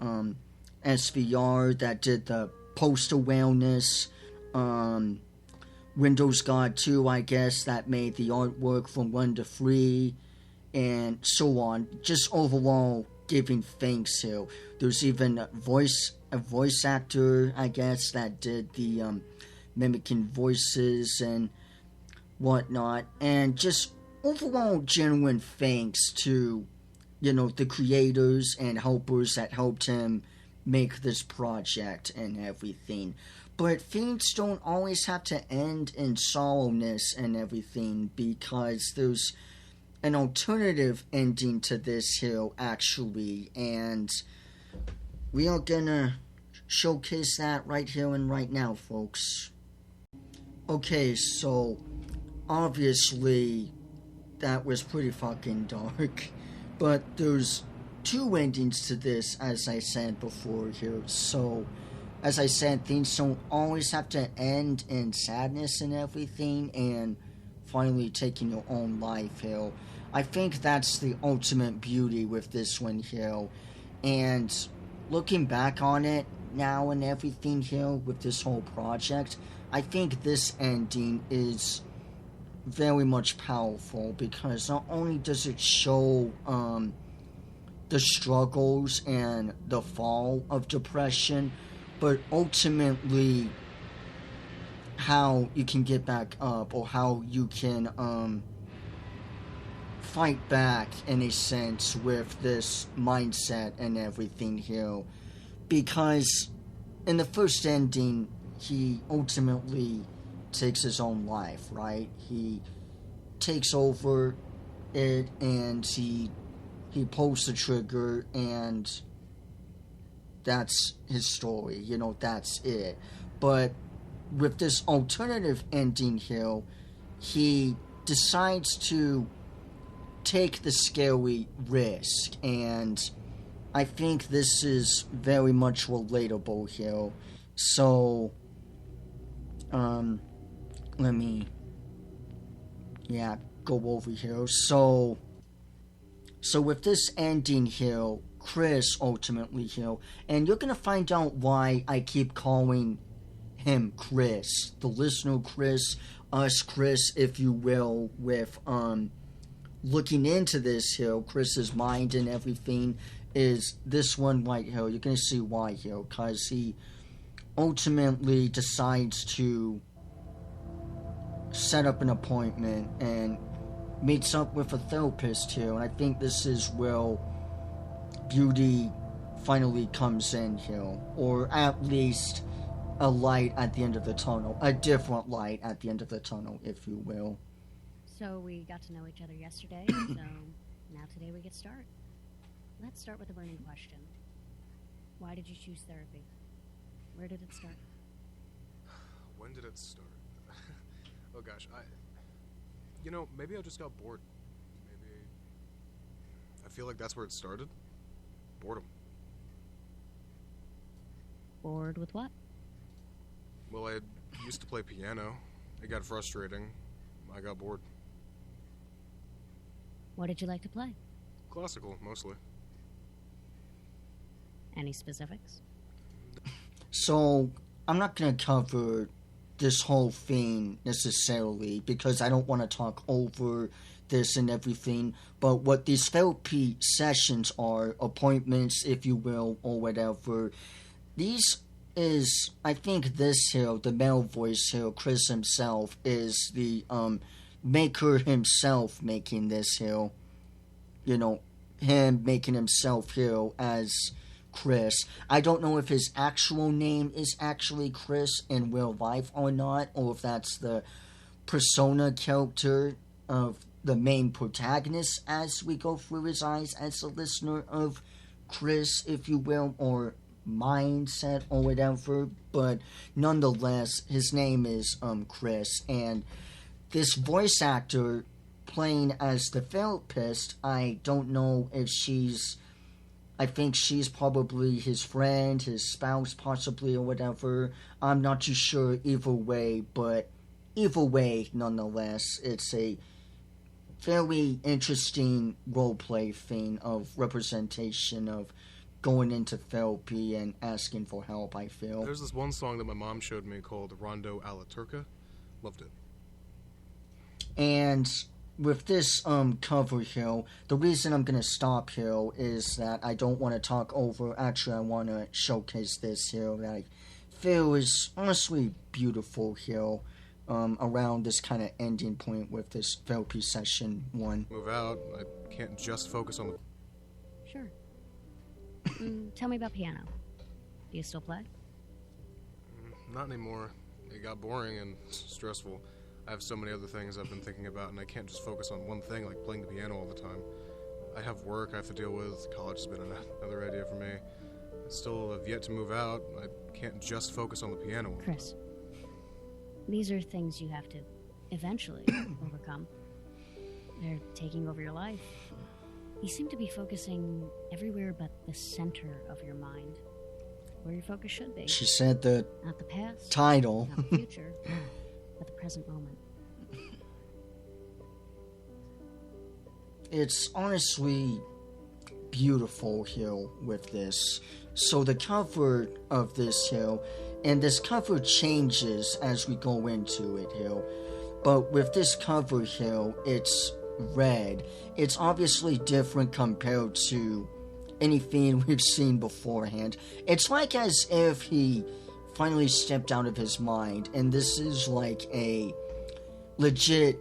SVR that did the post awareness, Windows God 2, I guess, that made the artwork from 1 to 3, and so on. Just overall giving thanks here. There's even a voice actor, I guess, that did the mimicking voices and whatnot, and just overall genuine thanks to, you know, the creators and helpers that helped him make this project and everything. But things don't always have to end in sorrowness and everything, because there's an alternative ending to this here, actually, and we are gonna showcase that right here and right now, folks. Okay, so obviously that was pretty fucking dark, but there's two endings to this, as I said before here. So as I said, things don't always have to end in sadness and everything, and finally taking your own life here. I think that's the ultimate beauty with this one here. And looking back on it now and everything here with this whole project, I think this ending is very much powerful, because not only does it show the struggles and the fall of depression, but ultimately how you can get back up, or how you can fight back, in a sense, with this mindset and everything here. Because in the first ending, he ultimately takes his own life, right? He takes over it, and he pulls the trigger, and that's his story, that's it. But with this alternative ending here, he decides to take the scary risk, and I think this is very much relatable here. So, let me, go over here. So with this ending here, Chris ultimately here, and you're gonna find out why I keep calling him Chris, the listener Chris, us Chris, if you will, with looking into this here, Chris's mind and everything, is this one right here. You're gonna see why here, because he ultimately decides to set up an appointment and meets up with a therapist here, and I think this is where beauty finally comes in here, or at least a light at the end of the tunnel, a different light at the end of the tunnel, if you will. So we got to know each other yesterday, so now today we get started. Let's start with a burning question. Why did you choose therapy? Where did it start? When did it start? Oh gosh, maybe I just got bored. Maybe I feel like that's where it started. Boredom. Bored with what? Well, I used to play piano. It got frustrating. I got bored. What did you like to play? Classical, mostly. Any specifics? So, I'm not going to cover this whole thing necessarily, because I don't want to talk over this and everything, but what these therapy sessions are, appointments, if you will, or whatever, these is, I think this here, the male voice here, Chris himself, is the maker himself making this here, him making himself here as Chris. I don't know if his actual name is actually Chris in real life or not, or if that's the persona character of the main protagonist as we go through his eyes as a listener of Chris, if you will, or mindset or whatever. But nonetheless, his name is Chris, and this voice actor playing as the therapist, I don't know if I think she's probably his friend, his spouse possibly, or whatever. I'm not too sure either way, but either way, nonetheless, it's a very interesting roleplay thing of representation of going into therapy and asking for help, I feel. There's this one song that my mom showed me called Rondo alla Turca. Loved it. And with this cover here, the reason I'm going to stop here is that I don't want to talk over. Actually, I want to showcase this here that I feel is honestly beautiful here around this kind of ending point with this therapy session 1. Move out. I can't just focus on the... Sure. Tell me about piano. Do you still play? Not anymore. It got boring and stressful. I have so many other things I've been thinking about, and I can't just focus on one thing like playing the piano all the time. I have work I have to deal with. College has been another idea for me. I still have yet to move out. I can't just focus on the piano. Chris, these are things you have to eventually overcome. They're taking over your life. You seem to be focusing everywhere but the center of your mind, where your focus should be. She said the Not the past, title. not the future, but the present moment. It's honestly beautiful here with this. So the cover of this here, and this cover changes as we go into it here. But with this cover here, it's red. It's obviously different compared to anything we've seen beforehand. It's like as if he finally stepped out of his mind, and this is like a legit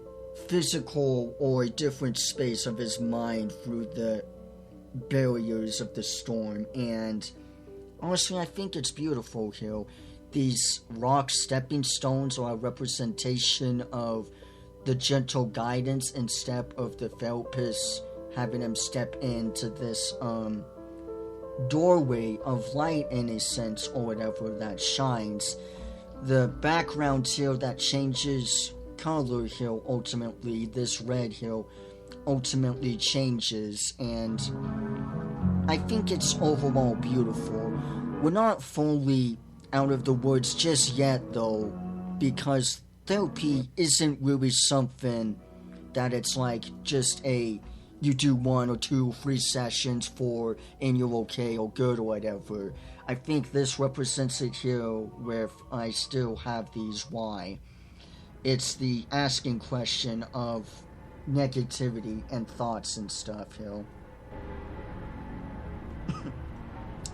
physical or a different space of his mind through the barriers of the storm. And honestly, I think it's beautiful here. These rock stepping stones are a representation of the gentle guidance and step of the therapist, having him step into this doorway of light in a sense, or whatever, that shines. The background here that changes color here, ultimately, this red here ultimately changes, and I think it's overall beautiful. We're not fully out of the woods just yet, though, because therapy isn't really something that it's like just you do 1 or 2 free sessions for and you're okay or good or whatever. I think this represents it here with I still have these why. It's the asking question of negativity and thoughts and stuff here.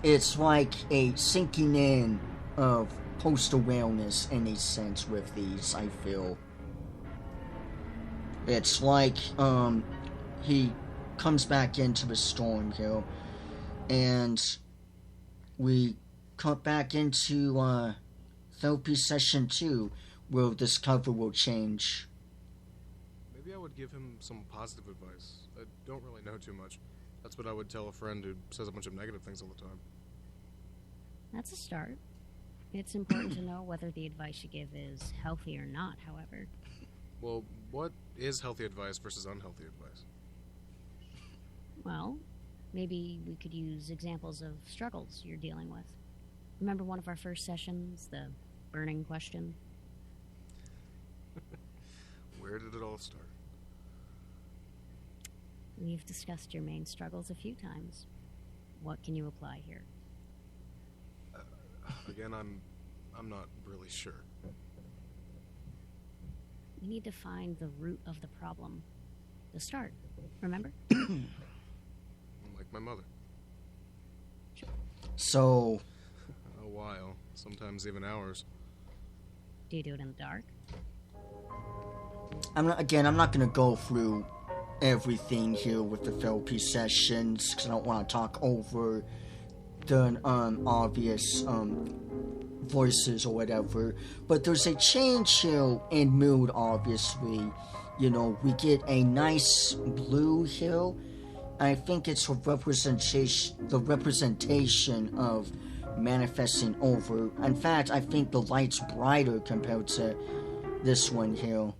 It's like a sinking in of post-awareness in a sense with these, I feel. It's like, he comes back into the storm here, and we cut back into, therapy session 2, where this cover will change. Maybe I would give him some positive advice. I don't really know too much. That's what I would tell a friend who says a bunch of negative things all the time. That's a start. It's important to know whether the advice you give is healthy or not, however. Well, what is healthy advice versus unhealthy advice? Well, maybe we could use examples of struggles you're dealing with. Remember one of our first sessions, the burning question? Where did it all start? We've discussed your main struggles a few times. What can you apply here? Again, I'm not really sure. We need to find the root of the problem. The start, remember? Like my mother. So, A while, sometimes even hours. Do you do it in the dark? I'm not going to go through everything here with the therapy sessions, because I don't want to talk over the obvious voices or whatever. But there's a change here in mood, obviously. You know, we get a nice blue here. I think it's the representation of manifesting over. In fact, I think the light's brighter compared to this one here.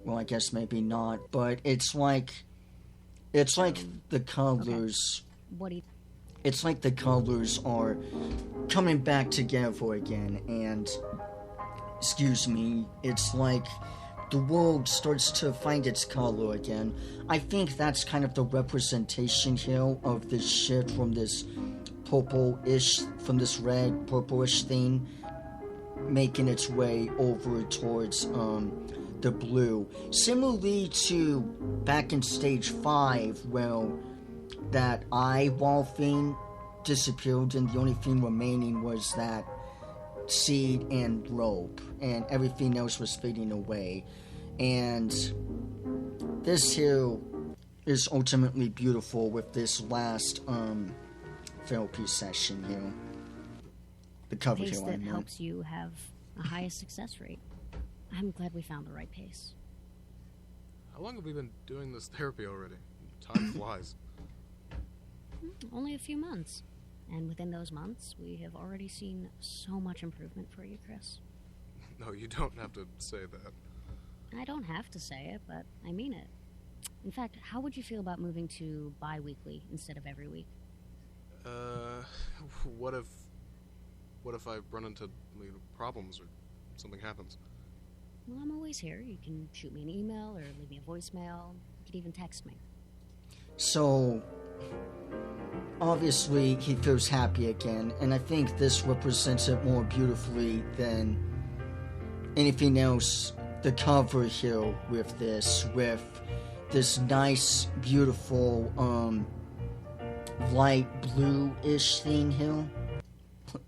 Well, I guess maybe not, but it's like the colors. Okay. What do you... It's like the colors are coming back together again, and excuse me, it's like the world starts to find its color again. I think that's kind of the representation here of this shift from this purple-ish, from this red purplish thing, making its way over towards the blue. Similarly to back in stage 5, where that eye wall thing disappeared and the only thing remaining was that seed and rope, and everything else was fading away. And this here is ultimately beautiful with this last therapy session here. The cover pace hill, I that mean. helps you have a highest success rate. I'm glad we found the right pace. How long have we been doing this therapy already? Time flies. Only a few months. And within those months, we have already seen so much improvement for you, Chris. No, you don't have to say that. I don't have to say it, but I mean it. In fact, how would you feel about moving to bi-weekly instead of every week? What if I run into problems or something happens? Well, I'm always here. You can shoot me an email or leave me a voicemail. You can even text me. So, obviously, he feels happy again, and I think this represents it more beautifully than anything else. The cover here with this nice, beautiful, light blue-ish thing here.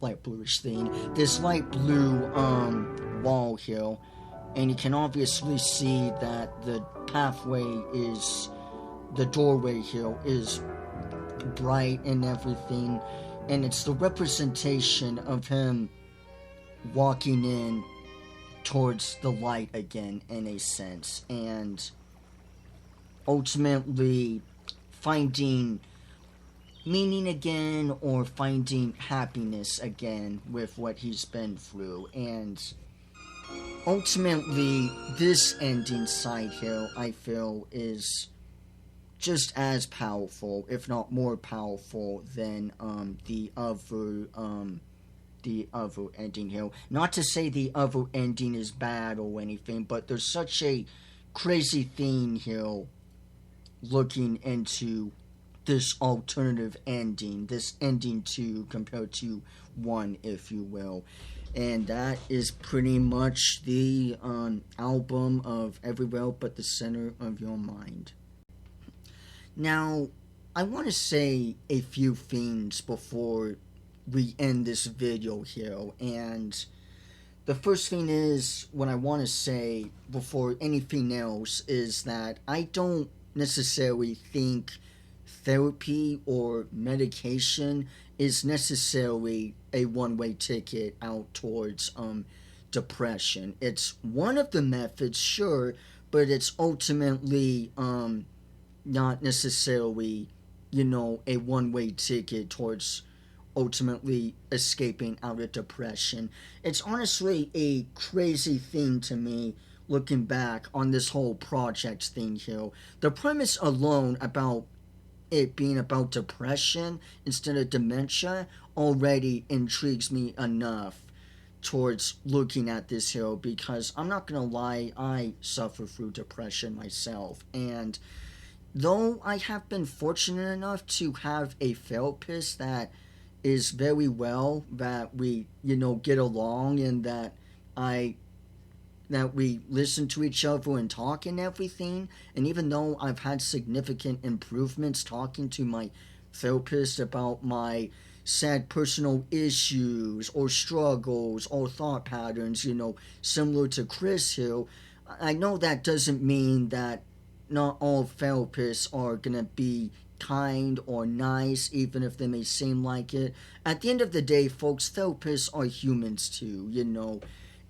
Light bluish thing. This light blue, wall here. And you can obviously see that the doorway here is bright and everything. And it's the representation of him walking in towards the light again, in a sense. And ultimately finding meaning again, or finding happiness again with what he's been through. And ultimately, this ending side here, I feel, is just as powerful, if not more powerful, than the other ending here. Not to say the other ending is bad or anything, but there's such a crazy thing here looking into this alternative ending, this ending 2 compared to 1, if you will. And that is pretty much the album of Everywhere But the Center of Your Mind. Now, I want to say a few things before we end this video here. And the first thing is, what I want to say before anything else, is that I don't necessarily think therapy or medication is necessarily a one-way ticket out towards depression. It's one of the methods, sure, but it's ultimately not necessarily, a one-way ticket towards ultimately escaping out of depression. It's honestly a crazy thing to me, looking back on this whole project thing here. The premise alone about it being about depression instead of dementia already intrigues me enough towards looking at this here, because I'm not gonna lie, I suffer through depression myself. And though I have been fortunate enough to have a therapist that is very well, that we get along, and that we listen to each other and talk and everything. And even though I've had significant improvements talking to my therapist about my sad personal issues or struggles or thought patterns, similar to Chris here, I know that doesn't mean that not all therapists are gonna be kind or nice, even if they may seem like it. At the end of the day, folks, therapists are humans too,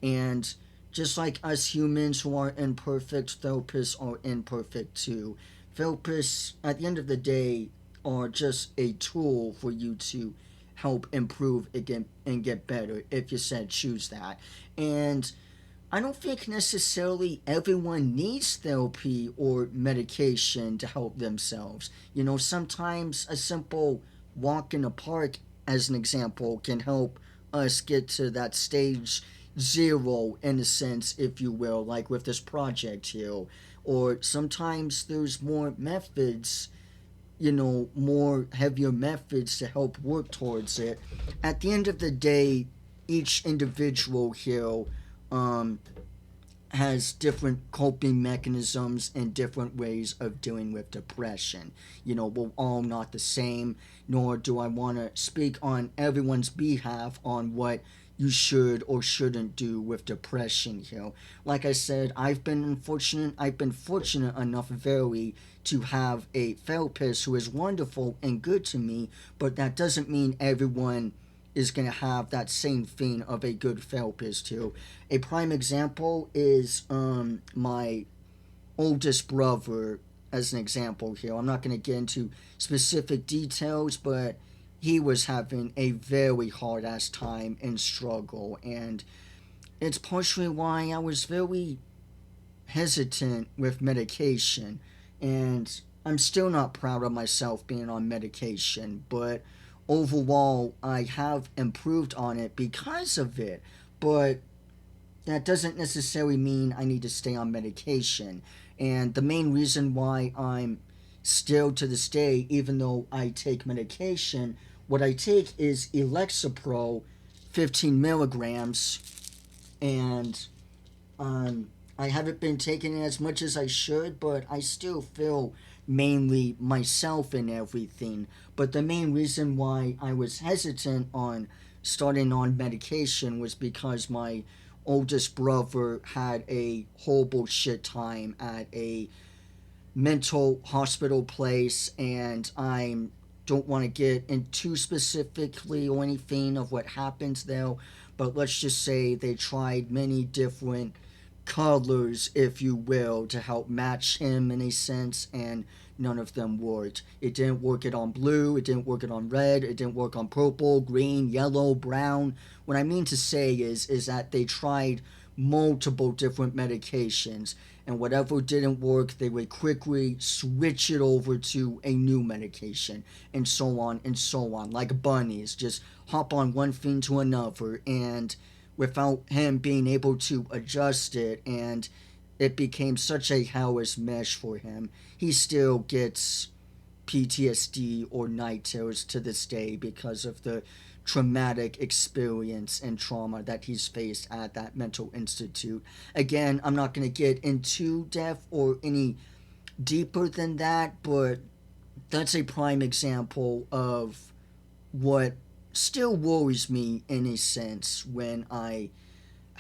and just like us humans who are imperfect, therapists are imperfect too. Therapists, at the end of the day, are just a tool for you to help improve again and get better, if you said choose that. And I don't think necessarily everyone needs therapy or medication to help themselves. Sometimes a simple walk in the park, as an example, can help us get to that stage 0, in a sense, if you will, like with this project here. Or sometimes there's more methods, more heavier methods to help work towards it. At the end of the day, each individual here has different coping mechanisms and different ways of dealing with depression. We're all not the same, nor do I want to speak on everyone's behalf on what you should or shouldn't do with depression here. Like I said, I've been fortunate enough, very, to have a therapist who is wonderful and good to me, but that doesn't mean everyone is going to have that same thing of a good therapist too. A prime example is my oldest brother, as an example here. I'm not going to get into specific details, but he was having a very hard ass time and struggle, and it's partially why I was very hesitant with medication, and I'm still not proud of myself being on medication, but overall I have improved on it because of it. But that doesn't necessarily mean I need to stay on medication. And the main reason why I'm still to this day, even though I take medication, what I take is Elexapro 15 milligrams, and I haven't been taking it as much as I should, but I still feel mainly myself in everything. But the main reason why I was hesitant on starting on medication was because my oldest brother had a horrible shit time at a mental hospital place, and I don't want to get into specifically or anything of what happens there, but let's just say they tried many different colors, if you will, to help match him in a sense, and none of them worked. It didn't work it on blue, it didn't work it on red, it didn't work on purple, green, yellow, brown. What I mean to say is that they tried multiple different medications, and whatever didn't work, they would quickly switch it over to a new medication, and so on and so on, like bunnies, just hop on one thing to another, and without him being able to adjust it, and it became such a hellish mesh for him. He still gets PTSD or night terrors to this day because of the traumatic experience and trauma that he's faced at that mental institute. Again, I'm not going to get into depth or any deeper than that, but that's a prime example of what still worries me in a sense when I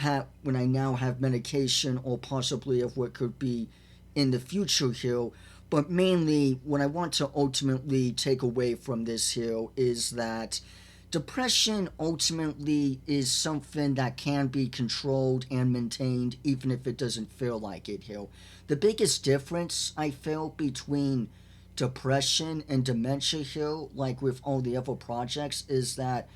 now have medication, or possibly of what could be in the future here. But mainly what I want to ultimately take away from this here is that depression ultimately is something that can be controlled and maintained even if it doesn't feel like it here. The biggest difference I feel between depression and dementia here, like with all the other projects, is that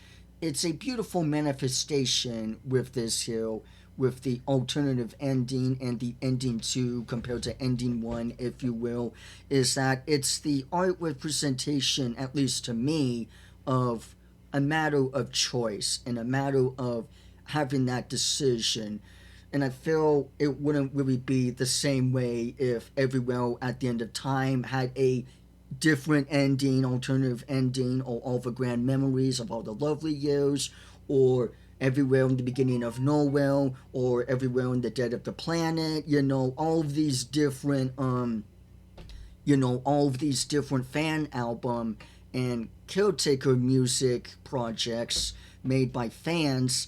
it's a beautiful manifestation with this here, with the alternative ending and the ending 2 compared to ending 1, if you will, is that it's the art representation, at least to me, of a matter of choice and a matter of having that decision. And I feel it wouldn't really be the same way if Everywhere at the End of Time had a different ending, alternative ending, or all the grand memories of all the lovely years, or Everywhere in the Beginning of Nowhere, or Everywhere in the Dead of the Planet. All of these different all of these different fan album and caretaker music projects made by fans.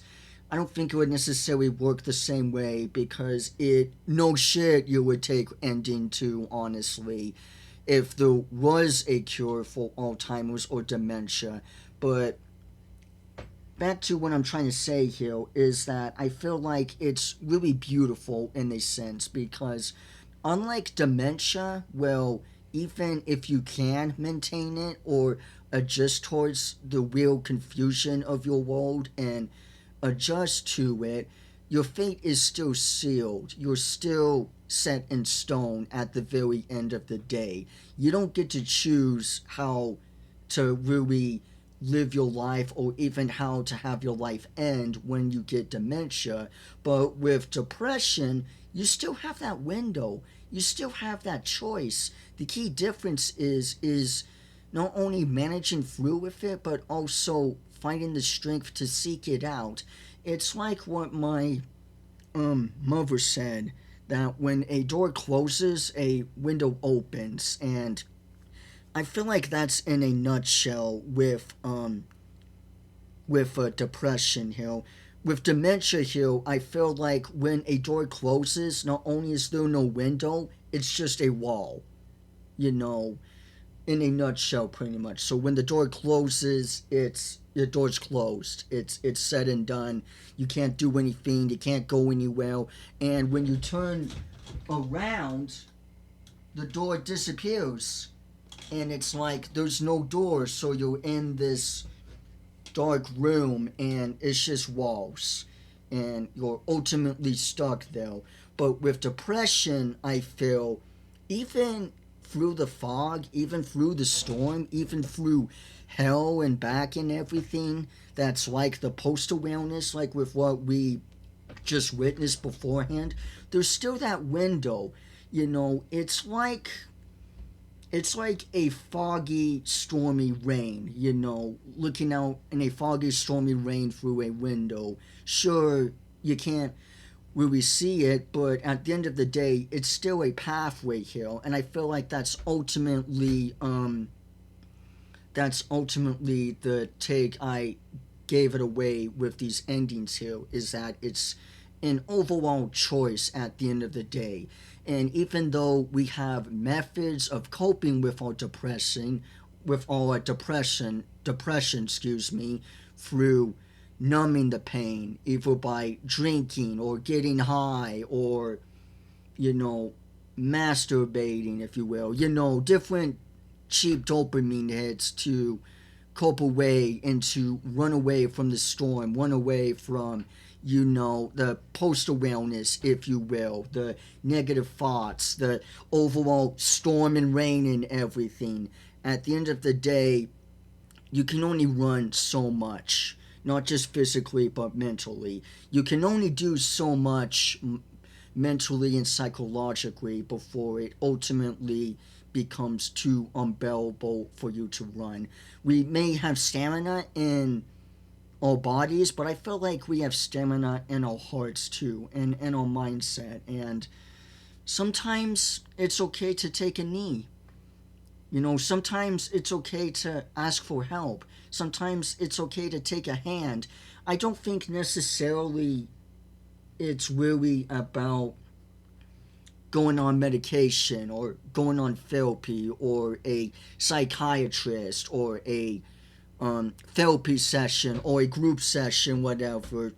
I don't think it would necessarily work the same way, because no shit you would take ending 2, honestly, if there was a cure for Alzheimer's or dementia. But back to what I'm trying to say here is that I feel like it's really beautiful in a sense, because unlike dementia, well, even if you can maintain it or adjust towards the real confusion of your world and adjust to it, your fate is still sealed. You're still set in stone at the very end of the day. You don't get to choose how to really live your life, or even how to have your life end when you get dementia. But with depression, you still have that window. You still have that choice. The key difference is not only managing through with it, but also finding the strength to seek it out. It's like what my mother said, that when a door closes, a window opens, and I feel like that's in a nutshell with depression here. With dementia here, I feel like when a door closes, not only is there no window, it's just a wall. In a nutshell, pretty much. So when the door closes, it's your door's closed. It's said and done. You can't do anything. You can't go anywhere. And when you turn around, the door disappears, and it's like there's no door, so you're in this dark room, and it's just walls, and you're ultimately stuck there. But with depression, I feel, even through the fog, even through the storm, even through hell and back and everything, that's like the post awareness, like with what we just witnessed beforehand, there's still that window. It's like a foggy, stormy rain, looking out in a foggy, stormy rain through a window. Sure, you can't really see it, but at the end of the day, it's still a pathway here, and I feel like that's ultimately the take I gave it away with these endings here, is that it's an overall choice at the end of the day. And even though we have methods of coping with our depression, through numbing the pain, either by drinking or getting high or, masturbating, if you will, different cheap dopamine hits to cope away and to run away from the storm, run away from, the post awareness, if you will, the negative thoughts, the overall storm and rain and everything. At the end of the day, you can only run so much, not just physically, but mentally. You can only do so much mentally and psychologically before it ultimately becomes too unbearable for you to run. We may have stamina in our bodies, but I feel like we have stamina in our hearts too, and in our mindset. And sometimes it's okay to take a knee. Sometimes it's okay to ask for help. Sometimes it's okay to take a hand. I don't think necessarily it's really about going on medication or going on therapy or a psychiatrist or a therapy session or a group session, whatever,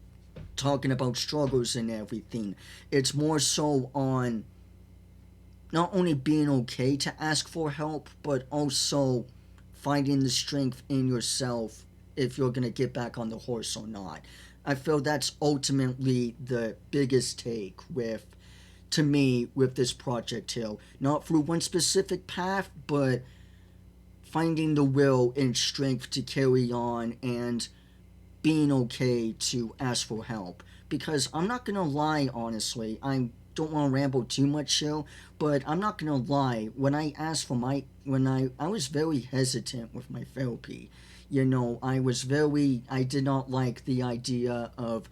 talking about struggles and everything. It's more so on not only being okay to ask for help, but also finding the strength in yourself if you're going to get back on the horse or not. I feel that's ultimately the biggest take to me, with this project Hill. Not through one specific path, but finding the will and strength to carry on and being okay to ask for help. Because I'm not going to lie, honestly, I don't want to ramble too much here, but I'm not going to lie. When I was very hesitant with my therapy. I did not like the idea of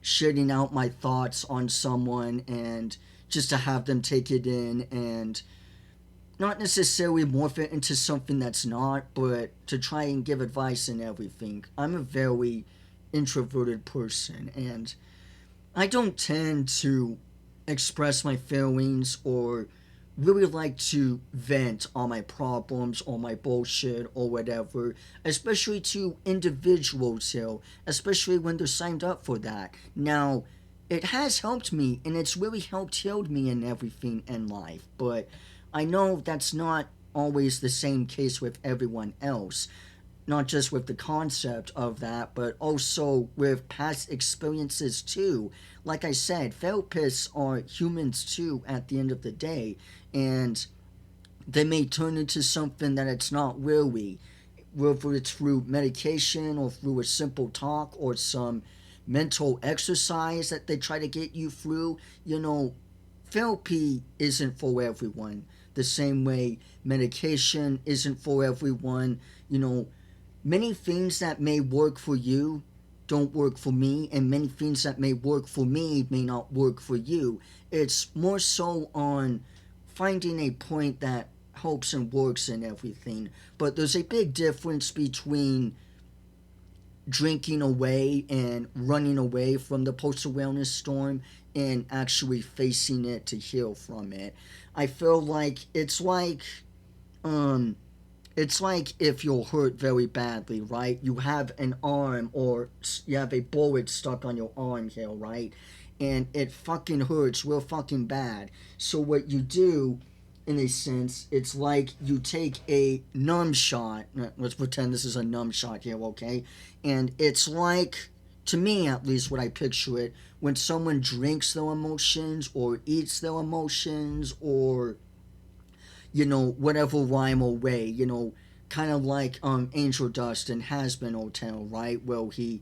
shitting out my thoughts on someone and just to have them take it in and not necessarily morph it into something that's not, but to try and give advice and everything. I'm a very introverted person, and I don't tend to express my feelings or really like to vent on my problems or my bullshit or whatever, especially to individuals here, especially when they're signed up for that. Now, it has helped me, and it's really helped heal me and everything in life, but I know that's not always the same case with everyone else. Not just with the concept of that, but also with past experiences too. Like I said, therapists are humans too at the end of the day, and they may turn into something that it's not really, whether it's through medication or through a simple talk or some mental exercise that they try to get you through. Therapy isn't for everyone. The same way medication isn't for everyone. Many things that may work for you don't work for me, and many things that may work for me may not work for you. It's more so on finding a point that helps and works and everything. But there's a big difference between drinking away and running away from the post-awareness storm and actually facing it to heal from it. I feel like it's like it's like if you're hurt very badly, right? You have an arm or you have a bullet stuck on your arm here, right? And it fucking hurts real fucking bad. So what you do, in a sense, it's like you take a numb shot. Let's pretend this is a numb shot here, okay? And it's like, to me at least, what I picture it, when someone drinks their emotions or eats their emotions or whatever rhyme or way, kind of like Angel Dust in Has Been Hotel, right? Where he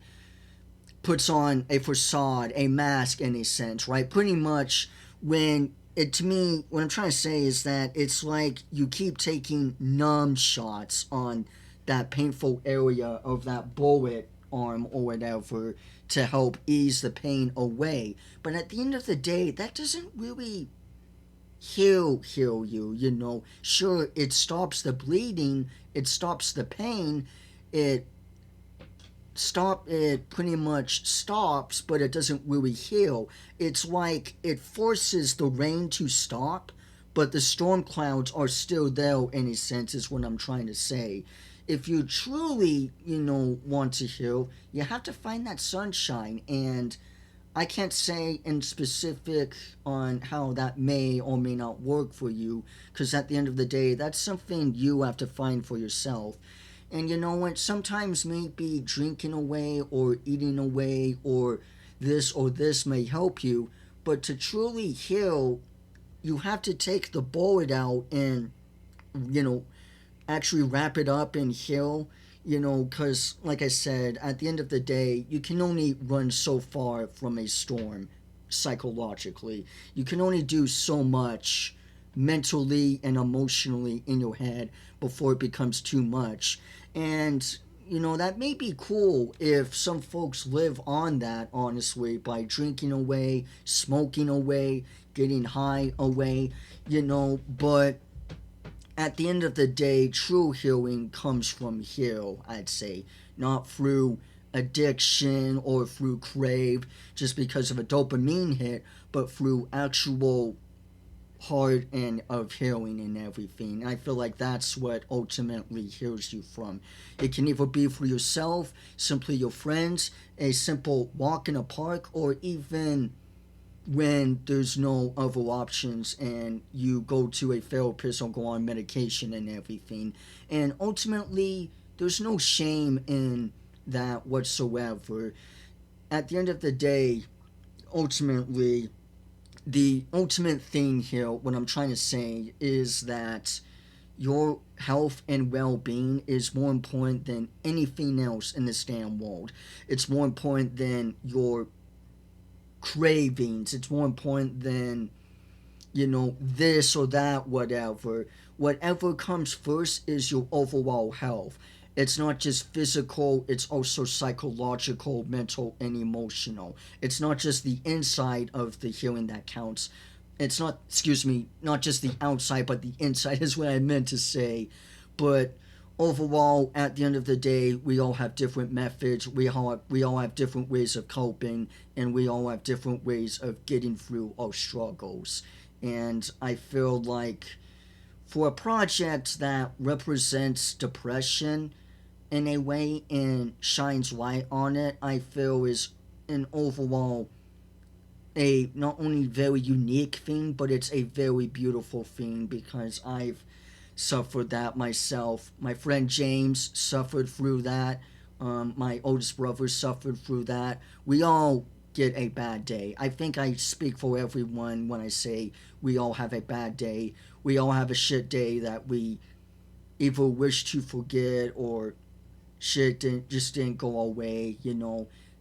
puts on a facade, a mask in a sense, right? Pretty much when it to me, what I'm trying to say is that it's like you keep taking numb shots on that painful area of that bullet arm or whatever to help ease the pain away. But at the end of the day, that doesn't really heal you. Sure, it stops the bleeding, it stops the pain, it pretty much stops, but it doesn't really heal. It's like it forces the rain to stop, but the storm clouds are still there in a sense, is what I'm trying to say. If you truly, want to heal, you have to find that sunshine. And I can't say in specific on how that may or may not work for you, because at the end of the day, that's something you have to find for yourself. And you know what? Sometimes maybe drinking away or eating away or this may help you, but to truly heal, you have to take the bullet out and, you know, actually wrap it up and heal, because, like I said, at the end of the day, you can only run so far from a storm psychologically. You can only do so much mentally and emotionally in your head before it becomes too much. And, that may be cool if some folks live on that, honestly, by drinking away, smoking away, getting high away, but at the end of the day, true healing comes from heal, I'd say, not through addiction or through crave just because of a dopamine hit, but through actual heart and of healing and everything. I feel like that's what ultimately heals you from. It can either be for yourself, simply your friends, a simple walk in a park, or even when there's no other options and you go to a therapist or go on medication and everything. And ultimately, there's no shame in that whatsoever. At the end of the day, ultimately, the ultimate thing here, what I'm trying to say, is that your health and well-being is more important than anything else in this damn world. It's more important than your cravings. It's more important than, this or that, whatever. Whatever comes first is your overall health. It's not just physical, it's also psychological, mental, and emotional. It's not just the inside of the healing that counts. It's not, excuse me, not just the outside, but the inside is what I meant to say. But overall, at the end of the day, we all have different methods. We all have different ways of coping, and we all have different ways of getting through our struggles. And I feel like for a project that represents depression in a way and shines light on it, I feel is an overall a not only very unique thing, but it's a very beautiful thing because I've suffered that myself. My friend James suffered through that. My oldest brother suffered through that. We all get a bad day. I think I speak for everyone when I say we all have a bad day. We all have a shit day that we either wish to forget or shit just didn't go away.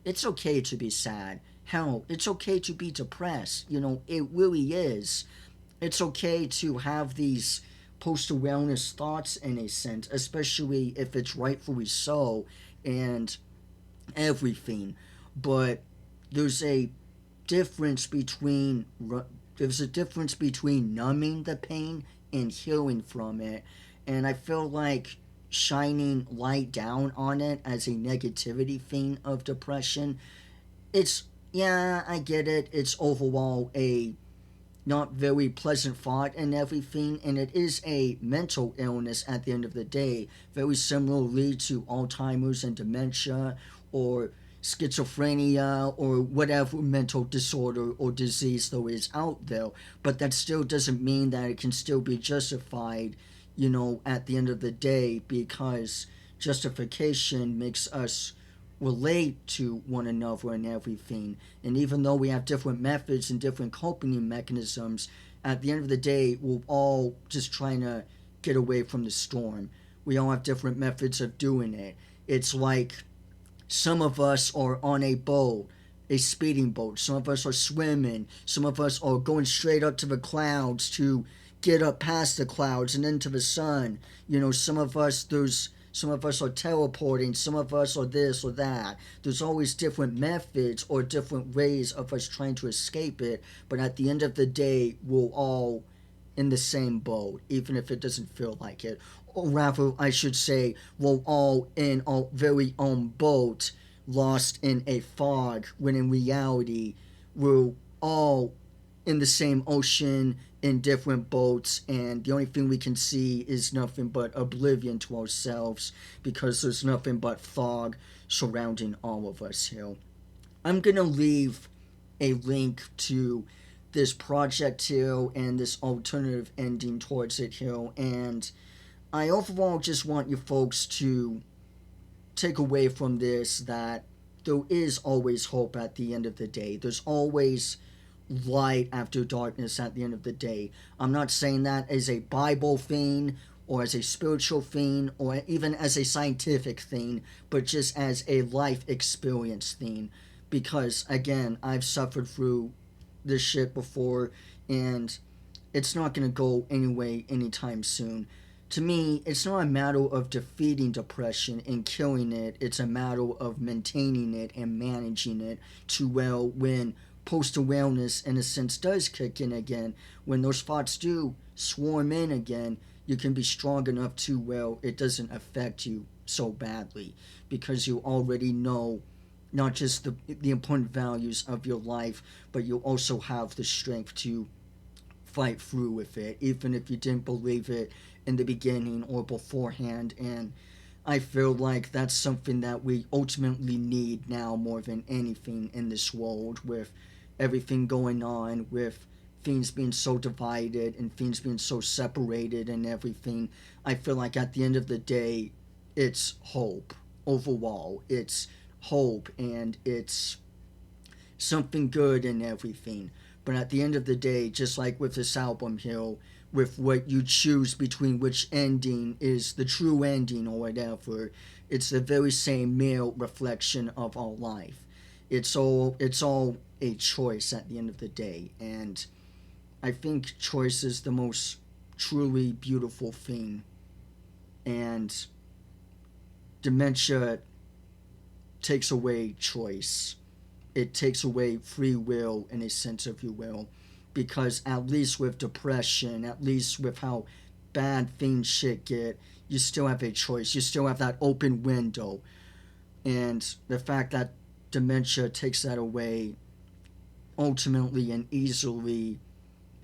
It's okay to be sad. Hell, it's okay to be depressed. It really is. It's okay to have these post-awareness thoughts in a sense, especially if it's rightfully so and everything. But there's a difference between numbing the pain and healing from it. And I feel like shining light down on it as a negativity thing of depression, it's, yeah, I get it. It's overall a not very pleasant thought and everything, and it is a mental illness at the end of the day, very similarly to Alzheimer's and dementia or schizophrenia or whatever mental disorder or disease there is out there. But that still doesn't mean that it can still be justified, at the end of the day, because justification makes us relate to one another and everything. And even though we have different methods and different coping mechanisms, at the end of the day, we're all just trying to get away from the storm. We all have different methods of doing it. It's like some of us are on a boat, a speeding boat. Some of us are swimming. Some of us are going straight up to the clouds to get up past the clouds and into the sun. Some of us are teleporting, some of us are this or that. There's always different methods or different ways of us trying to escape it, but at the end of the day, we're all in the same boat, even if it doesn't feel like it. Or rather, I should say, we're all in our very own boat, lost in a fog, when in reality, we're all in the same ocean, in different boats, and the only thing we can see is nothing but oblivion to ourselves because there's nothing but fog surrounding all of us here. I'm gonna leave a link to this project here and this alternative ending towards it here, and I overall just want you folks to take away from this that there is always hope at the end of the day. There's always light after darkness at the end of the day. I'm not saying that as a Bible thing or as a spiritual thing or even as a scientific thing, but just as a life experience thing. Because, again, I've suffered through this shit before and it's not going to go anyway anytime soon. To me, it's not a matter of defeating depression and killing it. It's a matter of maintaining it and managing it to well when post-awareness in a sense does kick in again. When those thoughts do swarm in again, you can be strong enough to well it doesn't affect you so badly because you already know not just the important values of your life, but you also have the strength to fight through with it, even if you didn't believe it in the beginning or beforehand. And I feel like that's something that we ultimately need now more than anything in this world, with everything going on, with things being so divided and things being so separated and everything. I feel like at the end of the day, it's hope overall. It's hope and it's something good and everything. But at the end of the day, just like with this album here, with what you choose between which ending is the true ending or whatever, it's the very same mere reflection of our life. It's all a choice at the end of the day, and I think choice is the most truly beautiful thing. And dementia takes away choice. It takes away free will in a sense, if you will, because at least with depression, at least with how bad things shit get, you still have a choice. You still have that open window. And the fact that dementia takes that away ultimately and easily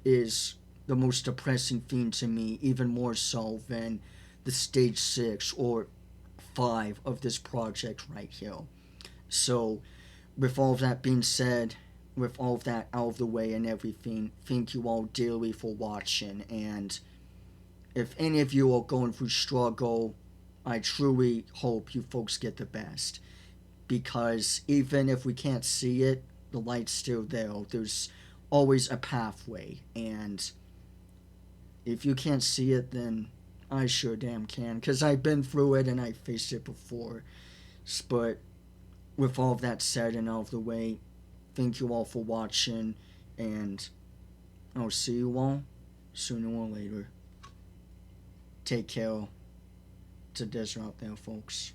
is the most depressing thing to me, even more so than the stage 6 or 5 of this project right here. So, with all of that being said, with all of that out of the way and everything, thank you all dearly for watching. And if any of you are going through struggle, I truly hope you folks get the best. Because even if we can't see it, the light's still there. There's always a pathway. And if you can't see it, then I sure damn can. Because I've been through it and I faced it before. But with all of that said and out of the way, thank you all for watching, and I'll see you all sooner or later. Take care. It's a desert out there, folks.